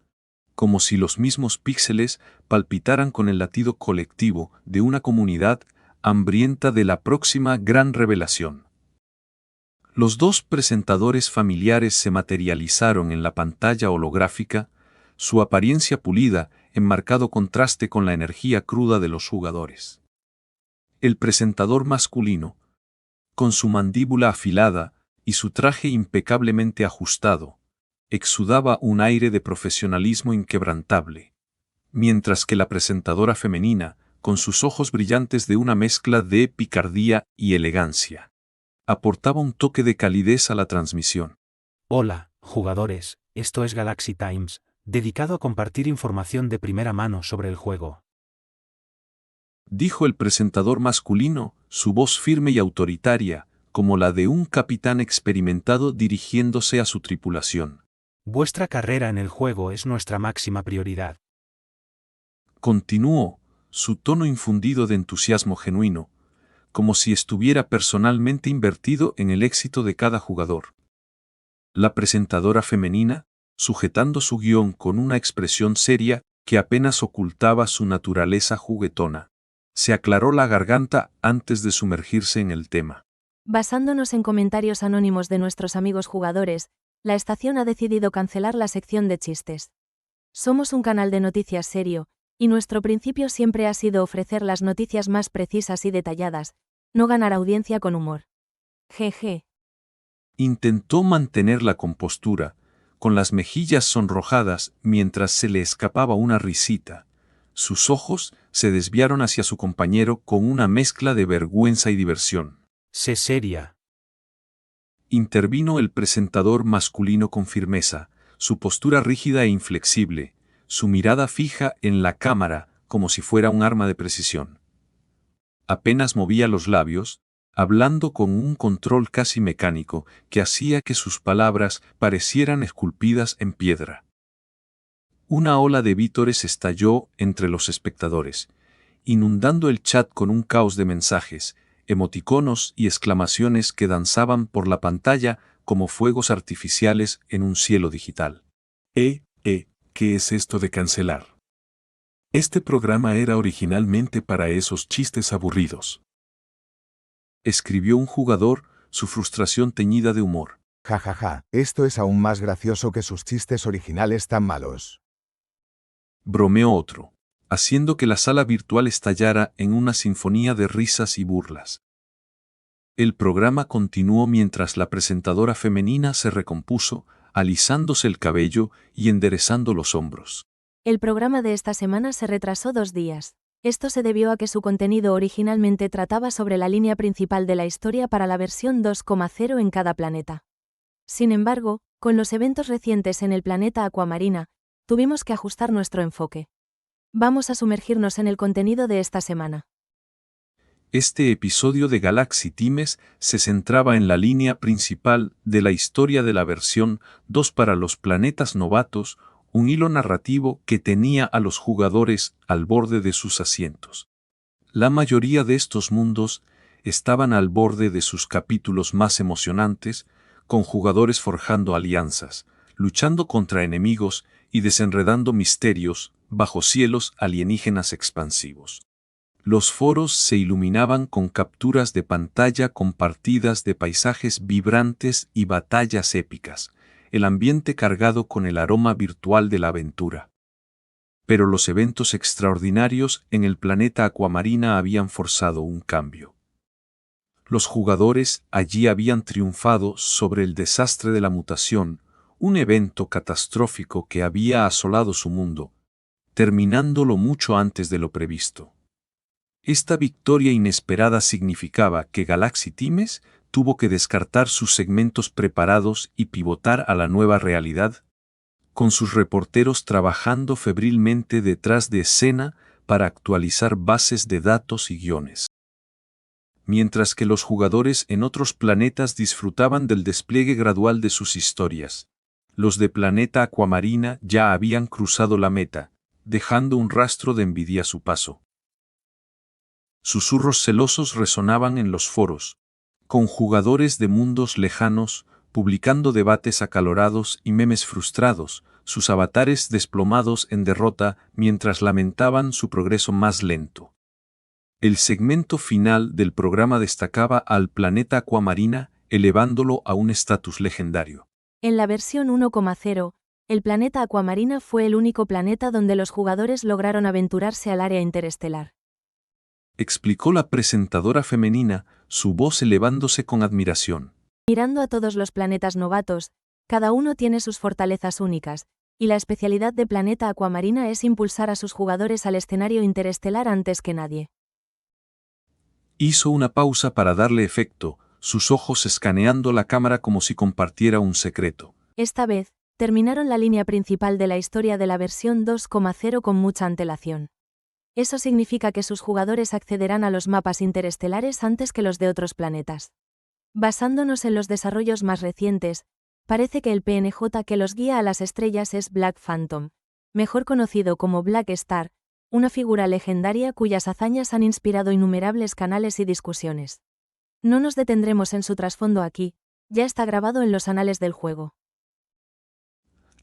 como si los mismos píxeles palpitaran con el latido colectivo de una comunidad hambrienta de la próxima gran revelación. Los dos presentadores familiares se materializaron en la pantalla holográfica, su apariencia pulida en marcado contraste con la energía cruda de los jugadores. El presentador masculino, con su mandíbula afilada y su traje impecablemente ajustado, exudaba un aire de profesionalismo inquebrantable, mientras que la presentadora femenina, con sus ojos brillantes de una mezcla de picardía y elegancia, aportaba un toque de calidez a la transmisión. Hola, jugadores, esto es Galaxy Times, dedicado a compartir información de primera mano sobre el juego. Dijo el presentador masculino, su voz firme y autoritaria, como la de un capitán experimentado dirigiéndose a su tripulación. Vuestra carrera en el juego es nuestra máxima prioridad. Continuó, su tono infundido de entusiasmo genuino, como si estuviera personalmente invertido en el éxito de cada jugador. La presentadora femenina, sujetando su guión con una expresión seria que apenas ocultaba su naturaleza juguetona, se aclaró la garganta antes de sumergirse en el tema. Basándonos en comentarios anónimos de nuestros amigos jugadores, la estación ha decidido cancelar la sección de chistes. Somos un canal de noticias serio, Y nuestro principio siempre ha sido ofrecer las noticias más precisas y detalladas, no ganar audiencia con humor. Jeje. Intentó mantener la compostura, con las mejillas sonrojadas mientras se le escapaba una risita. Sus ojos se desviaron hacia su compañero con una mezcla de vergüenza y diversión. Sé seria. Intervino el presentador masculino con firmeza, su postura rígida e inflexible, su mirada fija en la cámara como si fuera un arma de precisión. Apenas movía los labios, hablando con un control casi mecánico que hacía que sus palabras parecieran esculpidas en piedra. Una ola de vítores estalló entre los espectadores, inundando el chat con un caos de mensajes, emoticonos y exclamaciones que danzaban por la pantalla como fuegos artificiales en un cielo digital. ¿Qué es esto de cancelar? Este programa era originalmente para esos chistes aburridos. Escribió un jugador, su frustración teñida de humor. Jajaja, esto es aún más gracioso que sus chistes originales tan malos. Bromeó otro, haciendo que la sala virtual estallara en una sinfonía de risas y burlas. El programa continuó mientras la presentadora femenina se recompuso, alisándose el cabello y enderezando los hombros. El programa de esta semana se retrasó 2 días. Esto se debió a que su contenido originalmente trataba sobre la línea principal de la historia para la versión 2.0 en cada planeta. Sin embargo, con los eventos recientes en el planeta Aquamarina, tuvimos que ajustar nuestro enfoque. Vamos a sumergirnos en el contenido de esta semana. Este episodio de Galaxy Times se centraba en la línea principal de la historia de la versión 2 para los planetas novatos, un hilo narrativo que tenía a los jugadores al borde de sus asientos. La mayoría de estos mundos estaban al borde de sus capítulos más emocionantes, con jugadores forjando alianzas, luchando contra enemigos y desenredando misterios bajo cielos alienígenas expansivos. Los foros se iluminaban con capturas de pantalla compartidas de paisajes vibrantes y batallas épicas, el ambiente cargado con el aroma virtual de la aventura. Pero los eventos extraordinarios en el planeta Aquamarina habían forzado un cambio. Los jugadores allí habían triunfado sobre el desastre de la mutación, un evento catastrófico que había asolado su mundo, terminándolo mucho antes de lo previsto. Esta victoria inesperada significaba que Galaxy Times tuvo que descartar sus segmentos preparados y pivotar a la nueva realidad, con sus reporteros trabajando febrilmente detrás de escena para actualizar bases de datos y guiones. Mientras que los jugadores en otros planetas disfrutaban del despliegue gradual de sus historias, los de Planeta Aquamarina ya habían cruzado la meta, dejando un rastro de envidia a su paso. Susurros celosos resonaban en los foros, con jugadores de mundos lejanos, publicando debates acalorados y memes frustrados, sus avatares desplomados en derrota mientras lamentaban su progreso más lento. El segmento final del programa destacaba al planeta Aquamarina, elevándolo a un estatus legendario. En la versión 1.0, el planeta Aquamarina fue el único planeta donde los jugadores lograron aventurarse al área interestelar. Explicó la presentadora femenina, su voz elevándose con admiración. Mirando a todos los planetas novatos, cada uno tiene sus fortalezas únicas, y la especialidad de Planeta Aquamarina es impulsar a sus jugadores al escenario interestelar antes que nadie. Hizo una pausa para darle efecto, sus ojos escaneando la cámara como si compartiera un secreto. Esta vez, terminaron la línea principal de la historia de la versión 2.0 con mucha antelación. Eso significa que sus jugadores accederán a los mapas interestelares antes que los de otros planetas. Basándonos en los desarrollos más recientes, parece que el PNJ que los guía a las estrellas es Black Phantom, mejor conocido como Black Star, una figura legendaria cuyas hazañas han inspirado innumerables canales y discusiones. No nos detendremos en su trasfondo aquí, ya está grabado en los anales del juego.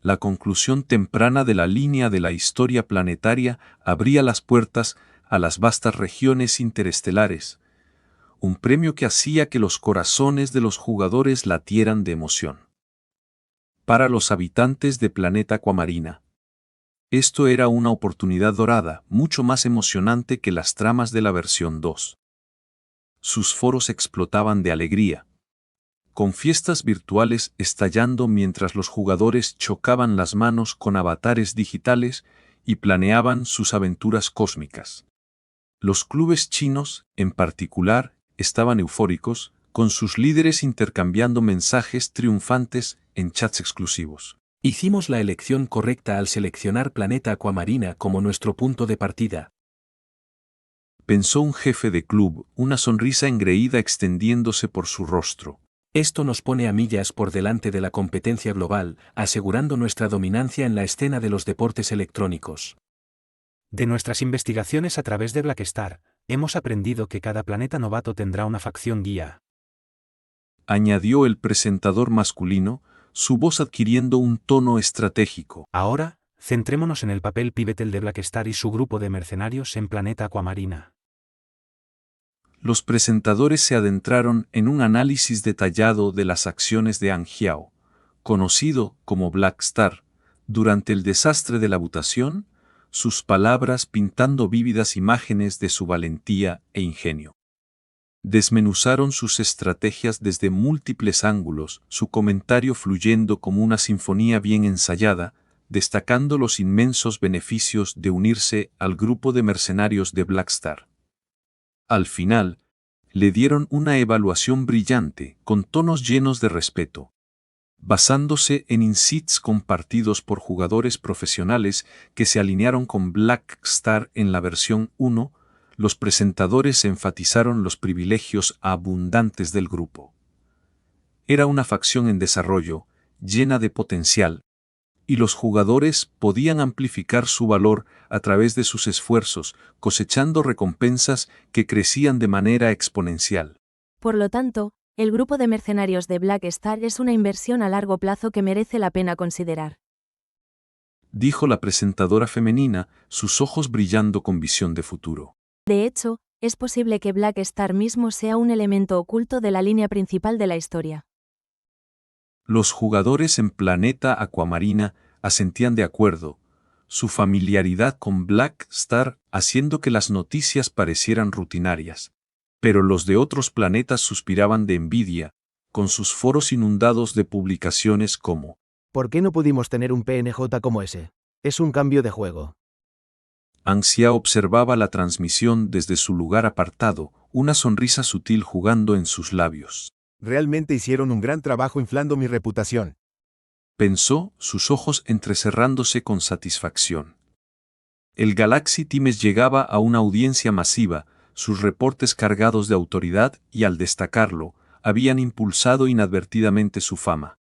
La conclusión temprana de la línea de la historia planetaria abría las puertas a las vastas regiones interestelares, un premio que hacía que los corazones de los jugadores latieran de emoción. Para los habitantes de Planeta Aquamarina, Esto era una oportunidad dorada, mucho más emocionante que las tramas de la versión 2. Sus foros explotaban de alegría, con fiestas virtuales estallando mientras los jugadores chocaban las manos con avatares digitales y planeaban sus aventuras cósmicas. Los clubes chinos, en particular, estaban eufóricos, con sus líderes intercambiando mensajes triunfantes en chats exclusivos. Hicimos la elección correcta al seleccionar Planeta Aquamarina como nuestro punto de partida, pensó un jefe de club, una sonrisa engreída extendiéndose por su rostro. Esto nos pone a millas por delante de la competencia global, asegurando nuestra dominancia en la escena de los deportes electrónicos. De nuestras investigaciones a través de Blackstar, hemos aprendido que cada planeta novato tendrá una facción guía, añadió el presentador masculino, su voz adquiriendo un tono estratégico. Ahora, centrémonos en el papel pivotal de Blackstar y su grupo de mercenarios en Planeta Aquamarina. Los presentadores se adentraron en un análisis detallado de las acciones de Anjiao, conocido como Blackstar, durante el desastre de la mutación, sus palabras pintando vívidas imágenes de su valentía e ingenio. Desmenuzaron sus estrategias desde múltiples ángulos, su comentario fluyendo como una sinfonía bien ensayada, destacando los inmensos beneficios de unirse al grupo de mercenarios de Blackstar. Al final, le dieron una evaluación brillante, con tonos llenos de respeto. Basándose en insights compartidos por jugadores profesionales que se alinearon con Blackstar en la versión 1, los presentadores enfatizaron los privilegios abundantes del grupo. Era una facción en desarrollo, llena de potencial, y los jugadores podían amplificar su valor a través de sus esfuerzos, cosechando recompensas que crecían de manera exponencial. Por lo tanto, el grupo de mercenarios de Blackstar es una inversión a largo plazo que merece la pena considerar, dijo la presentadora femenina, sus ojos brillando con visión de futuro. De hecho, es posible que Blackstar mismo sea un elemento oculto de la línea principal de la historia. Los jugadores en Planeta Aquamarina asentían de acuerdo, su familiaridad con Blackstar haciendo que las noticias parecieran rutinarias. Pero los de otros planetas suspiraban de envidia, con sus foros inundados de publicaciones como ¿por qué no pudimos tener un PNJ como ese? Es un cambio de juego. Anxia observaba la transmisión desde su lugar apartado, una sonrisa sutil jugando en sus labios. Realmente hicieron un gran trabajo inflando mi reputación, pensó, sus ojos entrecerrándose con satisfacción. El Galaxy Times llegaba a una audiencia masiva, sus reportes cargados de autoridad y al destacarlo, habían impulsado inadvertidamente su fama.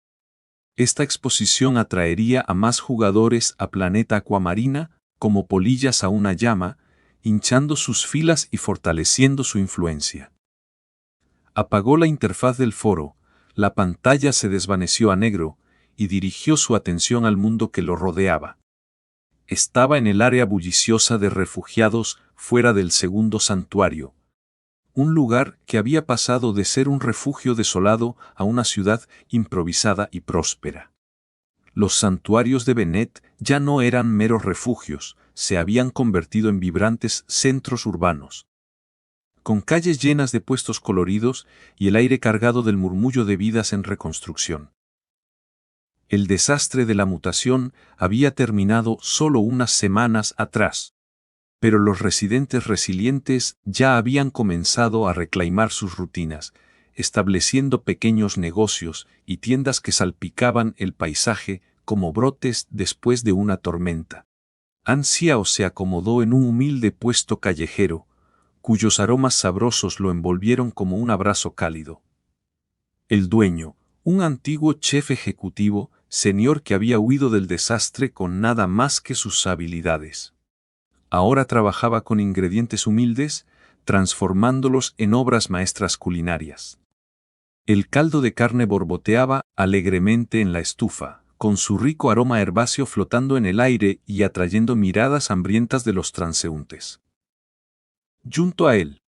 Esta exposición atraería a más jugadores a Planeta Aquamarina, como polillas a una llama, hinchando sus filas y fortaleciendo su influencia. Apagó la interfaz del foro, la pantalla se desvaneció a negro, y dirigió su atención al mundo que lo rodeaba. Estaba en el área bulliciosa de refugiados fuera del segundo santuario, un lugar que había pasado de ser un refugio desolado a una ciudad improvisada y próspera. Los santuarios de Benet ya no eran meros refugios, se habían convertido en vibrantes centros urbanos, con calles llenas de puestos coloridos y el aire cargado del murmullo de vidas en reconstrucción. El desastre de la mutación había terminado solo unas semanas atrás, pero los residentes resilientes ya habían comenzado a reclamar sus rutinas, estableciendo pequeños negocios y tiendas que salpicaban el paisaje como brotes después de una tormenta. Anxiao se acomodó en un humilde puesto callejero, cuyos aromas sabrosos lo envolvieron como un abrazo cálido. El dueño, un antiguo chef ejecutivo, señor que había huido del desastre con nada más que sus habilidades. Ahora trabajaba con ingredientes humildes, transformándolos en obras maestras culinarias. El caldo de carne borboteaba alegremente en la estufa, con su rico aroma herbáceo flotando en el aire y atrayendo miradas hambrientas de los transeúntes. Junto a él,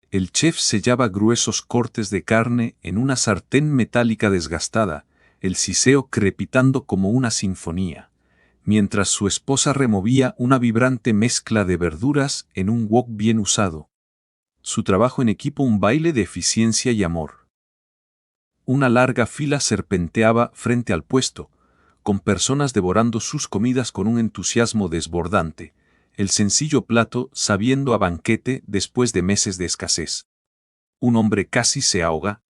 el chef sellaba gruesos cortes de carne en una sartén metálica desgastada, el siseo crepitando como una sinfonía, mientras su esposa removía una vibrante mezcla de verduras en un wok bien usado. Su trabajo en equipo un baile de eficiencia y amor. Una larga fila serpenteaba frente al puesto, con personas devorando sus comidas con un entusiasmo desbordante, el sencillo plato sabiendo a banquete después de meses de escasez. Un hombre casi se ahoga,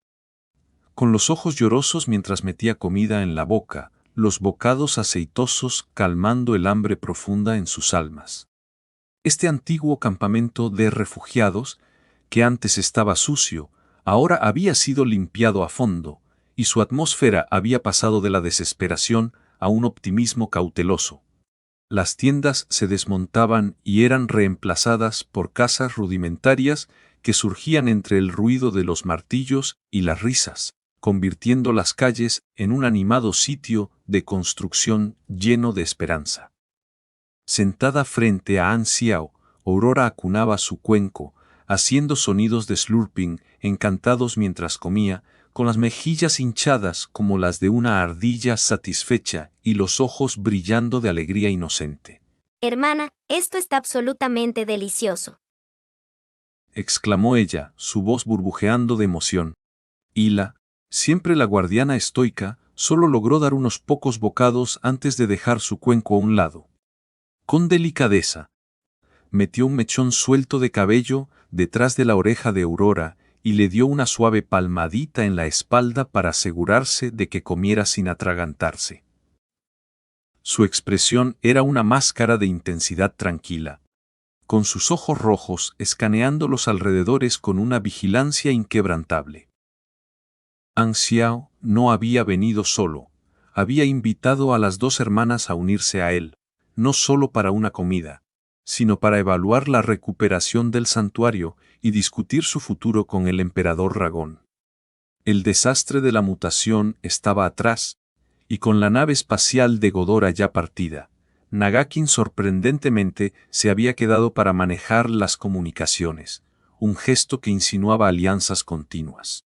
con los ojos llorosos mientras metía comida en la boca, los bocados aceitosos calmando el hambre profunda en sus almas. Este antiguo campamento de refugiados, que antes estaba sucio, ahora había sido limpiado a fondo, y su atmósfera había pasado de la desesperación a un optimismo cauteloso. Las tiendas se desmontaban y eran reemplazadas por casas rudimentarias que surgían entre el ruido de los martillos y las risas, convirtiendo las calles en un animado sitio de construcción lleno de esperanza. Sentada frente a An Xiao, Aurora acunaba su cuenco, haciendo sonidos de slurping, encantados mientras comía, con las mejillas hinchadas como las de una ardilla satisfecha y los ojos brillando de alegría inocente. Hermana, esto está absolutamente delicioso, exclamó ella, su voz burbujeando de emoción. Hila, siempre la guardiana estoica, solo logró dar unos pocos bocados antes de dejar su cuenco a un lado. Con delicadeza, metió un mechón suelto de cabello detrás de la oreja de Aurora y le dio una suave palmadita en la espalda para asegurarse de que comiera sin atragantarse. Su expresión era una máscara de intensidad tranquila, con sus ojos rojos escaneando los alrededores con una vigilancia inquebrantable. An Xiao no había venido solo, había invitado a las dos hermanas a unirse a él, no solo para una comida, sino para evaluar la recuperación del santuario y discutir su futuro con el emperador Ragón. El desastre de la mutación estaba atrás, y con la nave espacial de Godora ya partida, Nagakin sorprendentemente se había quedado para manejar las comunicaciones, un gesto que insinuaba alianzas continuas.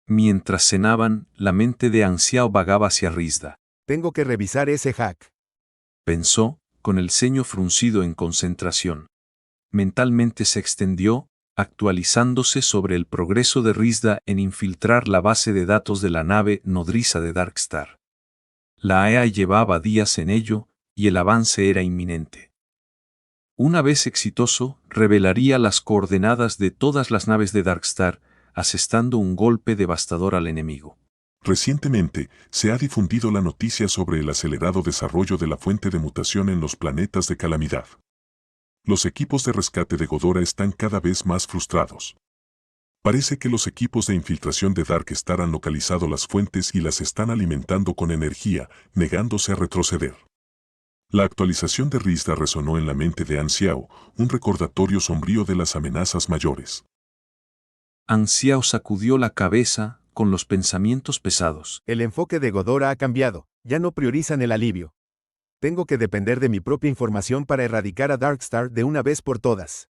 Mientras cenaban, la mente de An Xiao vagaba hacia Rizda. Tengo que revisar ese hack, pensó, con el ceño fruncido en concentración. Mentalmente se extendió, actualizándose sobre el progreso de Rizda en infiltrar la base de datos de la nave nodriza de Darkstar. La EA llevaba días en ello, y el avance era inminente. Una vez exitoso, revelaría las coordenadas de todas las naves de Darkstar, asestando un golpe devastador al enemigo. Recientemente, se ha difundido la noticia sobre el acelerado desarrollo de la fuente de mutación en los planetas de calamidad. Los equipos de rescate de Godora están cada vez más frustrados. Parece que los equipos de infiltración de Darkstar han localizado las fuentes y las están alimentando con energía, negándose a retroceder. La actualización de Rizda resonó en la mente de An Xiao, un recordatorio sombrío de las amenazas mayores. An Xiao sacudió la cabeza, con los pensamientos pesados. El enfoque de Godora ha cambiado, ya no priorizan el alivio. Tengo que depender de mi propia información para erradicar a Darkstar de una vez por todas.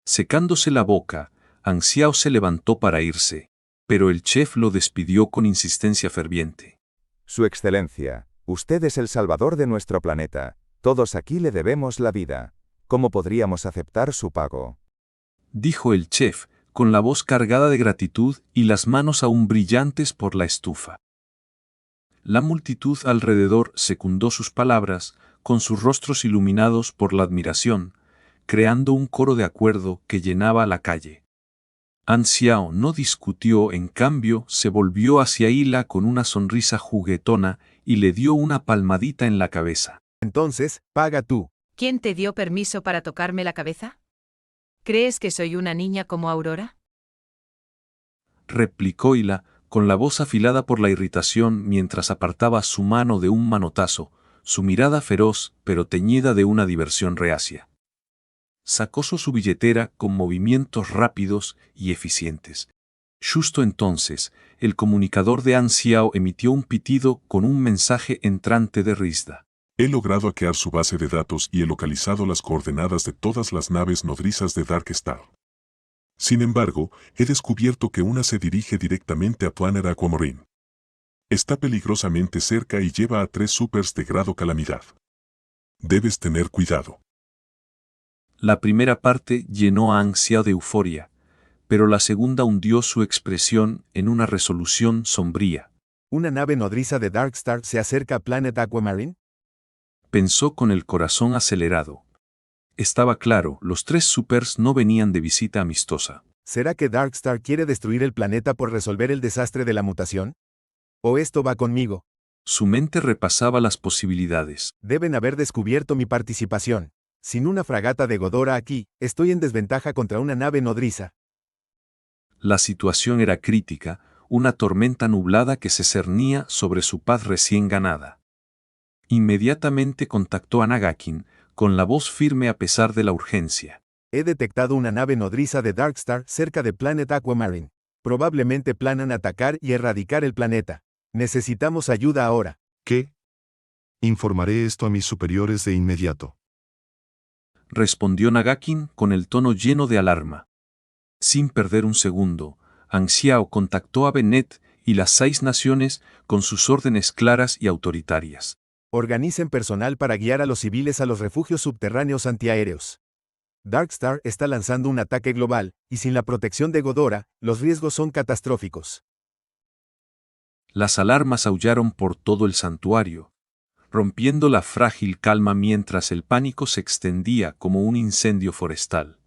Secándose la boca, An Xiao se levantó para irse, pero el chef lo despidió con insistencia ferviente. Su Excelencia, usted es el salvador de nuestro planeta. Todos aquí le debemos la vida. ¿Cómo podríamos aceptar su pago?, dijo el chef, con la voz cargada de gratitud y las manos aún brillantes por la estufa. La multitud alrededor secundó sus palabras, con sus rostros iluminados por la admiración, creando un coro de acuerdo que llenaba la calle. An Xiao no discutió, en cambio, se volvió hacia Hila con una sonrisa juguetona y le dio una palmadita en la cabeza. Entonces, paga tú. ¿Quién te dio permiso para tocarme la cabeza? ¿Crees que soy una niña como Aurora?, replicó Hila, con la voz afilada por la irritación mientras apartaba su mano de un manotazo, su mirada feroz pero teñida de una diversión reacia. Sacó su billetera con movimientos rápidos y eficientes. Justo entonces, el comunicador de An Xiao emitió un pitido con un mensaje entrante de Rizda. He logrado hackear su base de datos y he localizado las coordenadas de todas las naves nodrizas de Darkstar. Sin embargo, he descubierto que una se dirige directamente a Planet Aquamarine. Está peligrosamente cerca y lleva a 3 supers de grado calamidad. Debes tener cuidado. La primera parte llenó a Ang Xiao de euforia, pero la segunda hundió su expresión en una resolución sombría. ¿Una nave nodriza de Darkstar se acerca a Planet Aquamarine? Pensó con el corazón acelerado. Estaba claro, los 3 supers no venían de visita amistosa. ¿Será que Darkstar quiere destruir el planeta por resolver el desastre de la mutación? ¿O esto va conmigo? Su mente repasaba las posibilidades. Deben haber descubierto mi participación. Sin una fragata de Godora aquí, estoy en desventaja contra una nave nodriza. La situación era crítica, una tormenta nublada que se cernía sobre su paz recién ganada. Inmediatamente contactó a Nagakin, con la voz firme a pesar de la urgencia. He detectado una nave nodriza de Darkstar cerca de Planet Aquamarine. Probablemente planean atacar y erradicar el planeta. Necesitamos ayuda ahora. ¿Qué? Informaré esto a mis superiores de inmediato. Respondió Nagakin con el tono lleno de alarma. Sin perder un segundo, Ang Xiao contactó a Bennett y las 6 naciones con sus órdenes claras y autoritarias. Organicen personal para guiar a los civiles a los refugios subterráneos antiaéreos. Darkstar está lanzando un ataque global, y sin la protección de Godora, los riesgos son catastróficos. Las alarmas aullaron por todo el santuario, rompiendo la frágil calma mientras el pánico se extendía como un incendio forestal.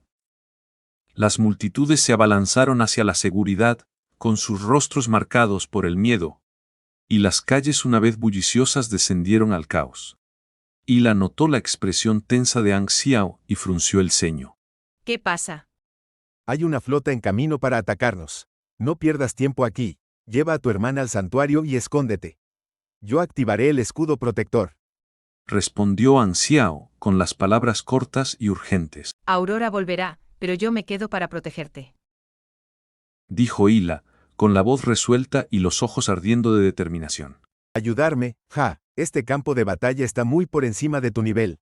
Las multitudes se abalanzaron hacia la seguridad, con sus rostros marcados por el miedo, y las calles una vez bulliciosas descendieron al caos. Hila notó la expresión tensa de Ang Xiao y frunció el ceño. ¿Qué pasa? Hay una flota en camino para atacarnos. No pierdas tiempo aquí. Lleva a tu hermana al santuario y escóndete. Yo activaré el escudo protector. Respondió Ang Xiao, con las palabras cortas y urgentes. Aurora volverá, pero yo me quedo para protegerte. Dijo Hila, con la voz resuelta y los ojos ardiendo de determinación. Ayudarme, Ja. Este campo de batalla está muy por encima de tu nivel.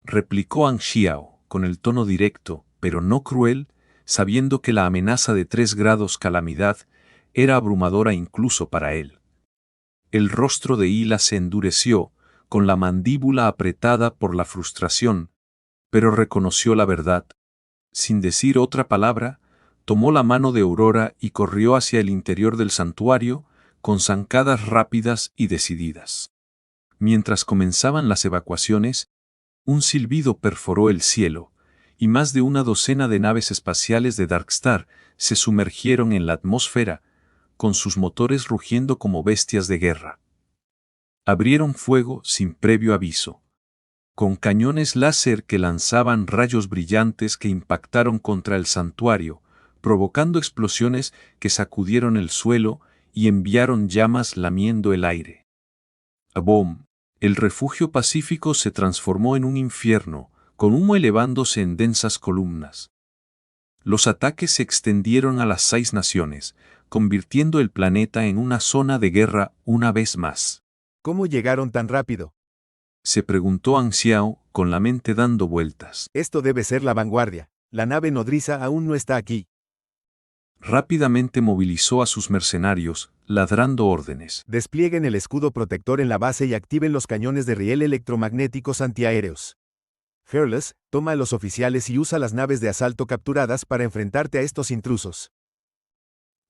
Replicó Ang Xiao, con el tono directo, pero no cruel, sabiendo que la amenaza de 3 grados calamidad era abrumadora incluso para él. El rostro de Hila se endureció, con la mandíbula apretada por la frustración, pero reconoció la verdad. Sin decir otra palabra, tomó la mano de Aurora y corrió hacia el interior del santuario, con zancadas rápidas y decididas. Mientras comenzaban las evacuaciones, un silbido perforó el cielo, y más de una docena de naves espaciales de Darkstar se sumergieron en la atmósfera, con sus motores rugiendo como bestias de guerra. Abrieron fuego sin previo aviso, con cañones láser que lanzaban rayos brillantes que impactaron contra el santuario, provocando explosiones que sacudieron el suelo y enviaron llamas lamiendo el aire. ¡Abom! El refugio pacífico se transformó en un infierno, con humo elevándose en densas columnas. Los ataques se extendieron a las 6 naciones, convirtiendo el planeta en una zona de guerra una vez más. ¿Cómo llegaron tan rápido? Se preguntó Ang Xiao, con la mente dando vueltas. Esto debe ser la vanguardia. La nave nodriza aún no está aquí. Rápidamente movilizó a sus mercenarios, ladrando órdenes. Desplieguen el escudo protector en la base y activen los cañones de riel electromagnéticos antiaéreos. Fearless, toma a los oficiales y usa las naves de asalto capturadas para enfrentarte a estos intrusos.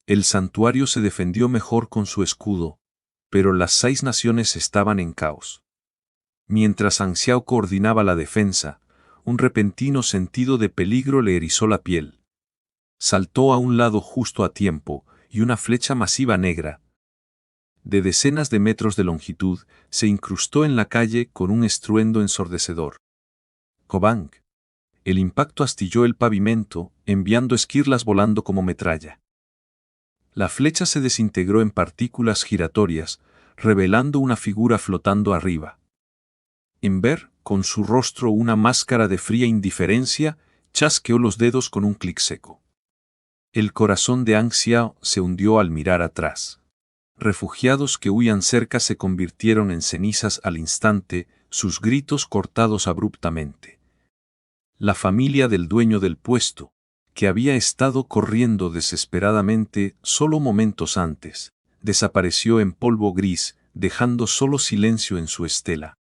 El santuario se defendió mejor con su escudo, pero las 6 naciones estaban en caos. Mientras Ang Xiao coordinaba la defensa, un repentino sentido de peligro le erizó la piel. Saltó a un lado justo a tiempo, y una flecha masiva negra, de decenas de metros de longitud, se incrustó en la calle con un estruendo ensordecedor. ¡Kobang! El impacto astilló el pavimento, enviando esquirlas volando como metralla. La flecha se desintegró en partículas giratorias, revelando una figura flotando arriba. Ember, con su rostro una máscara de fría indiferencia, chasqueó los dedos con un clic seco. El corazón de Ang Xiao se hundió al mirar atrás. Refugiados que huían cerca se convirtieron en cenizas al instante, sus gritos cortados abruptamente. La familia del dueño del puesto, que había estado corriendo desesperadamente solo momentos antes, desapareció en polvo gris, dejando solo silencio en su estela.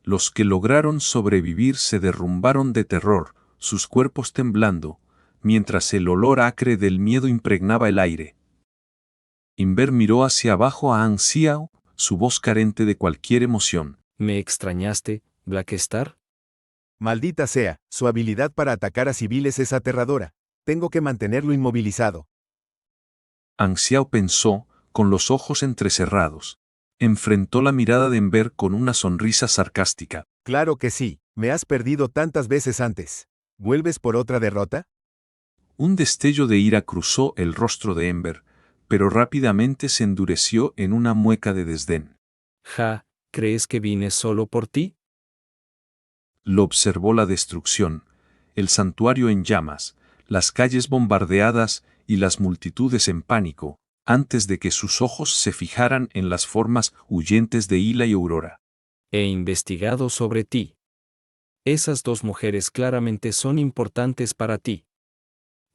Los que lograron sobrevivir se derrumbaron de terror, sus cuerpos temblando, mientras el olor acre del miedo impregnaba el aire. Inver miró hacia abajo a An Xiao, su voz carente de cualquier emoción. ¿Me extrañaste, Blackstar? Maldita sea, su habilidad para atacar a civiles es aterradora. Tengo que mantenerlo inmovilizado. An Xiao pensó, con los ojos entrecerrados. Enfrentó la mirada de Enver con una sonrisa sarcástica. Claro que sí, me has perdido tantas veces antes. ¿Vuelves por otra derrota? Un destello de ira cruzó el rostro de Enver, pero rápidamente se endureció en una mueca de desdén. Ja, ¿crees que vine solo por ti? Lo observó la destrucción, el santuario en llamas, las calles bombardeadas y las multitudes en pánico, antes de que sus ojos se fijaran en las formas huyentes de Hila y Aurora. He investigado sobre ti. Esas dos mujeres claramente son importantes para ti.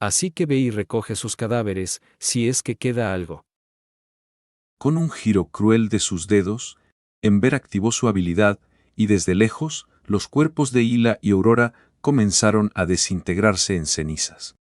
Así que ve y recoge sus cadáveres, si es que queda algo. Con un giro cruel de sus dedos, Enver activó su habilidad, y desde lejos, los cuerpos de Hila y Aurora comenzaron a desintegrarse en cenizas.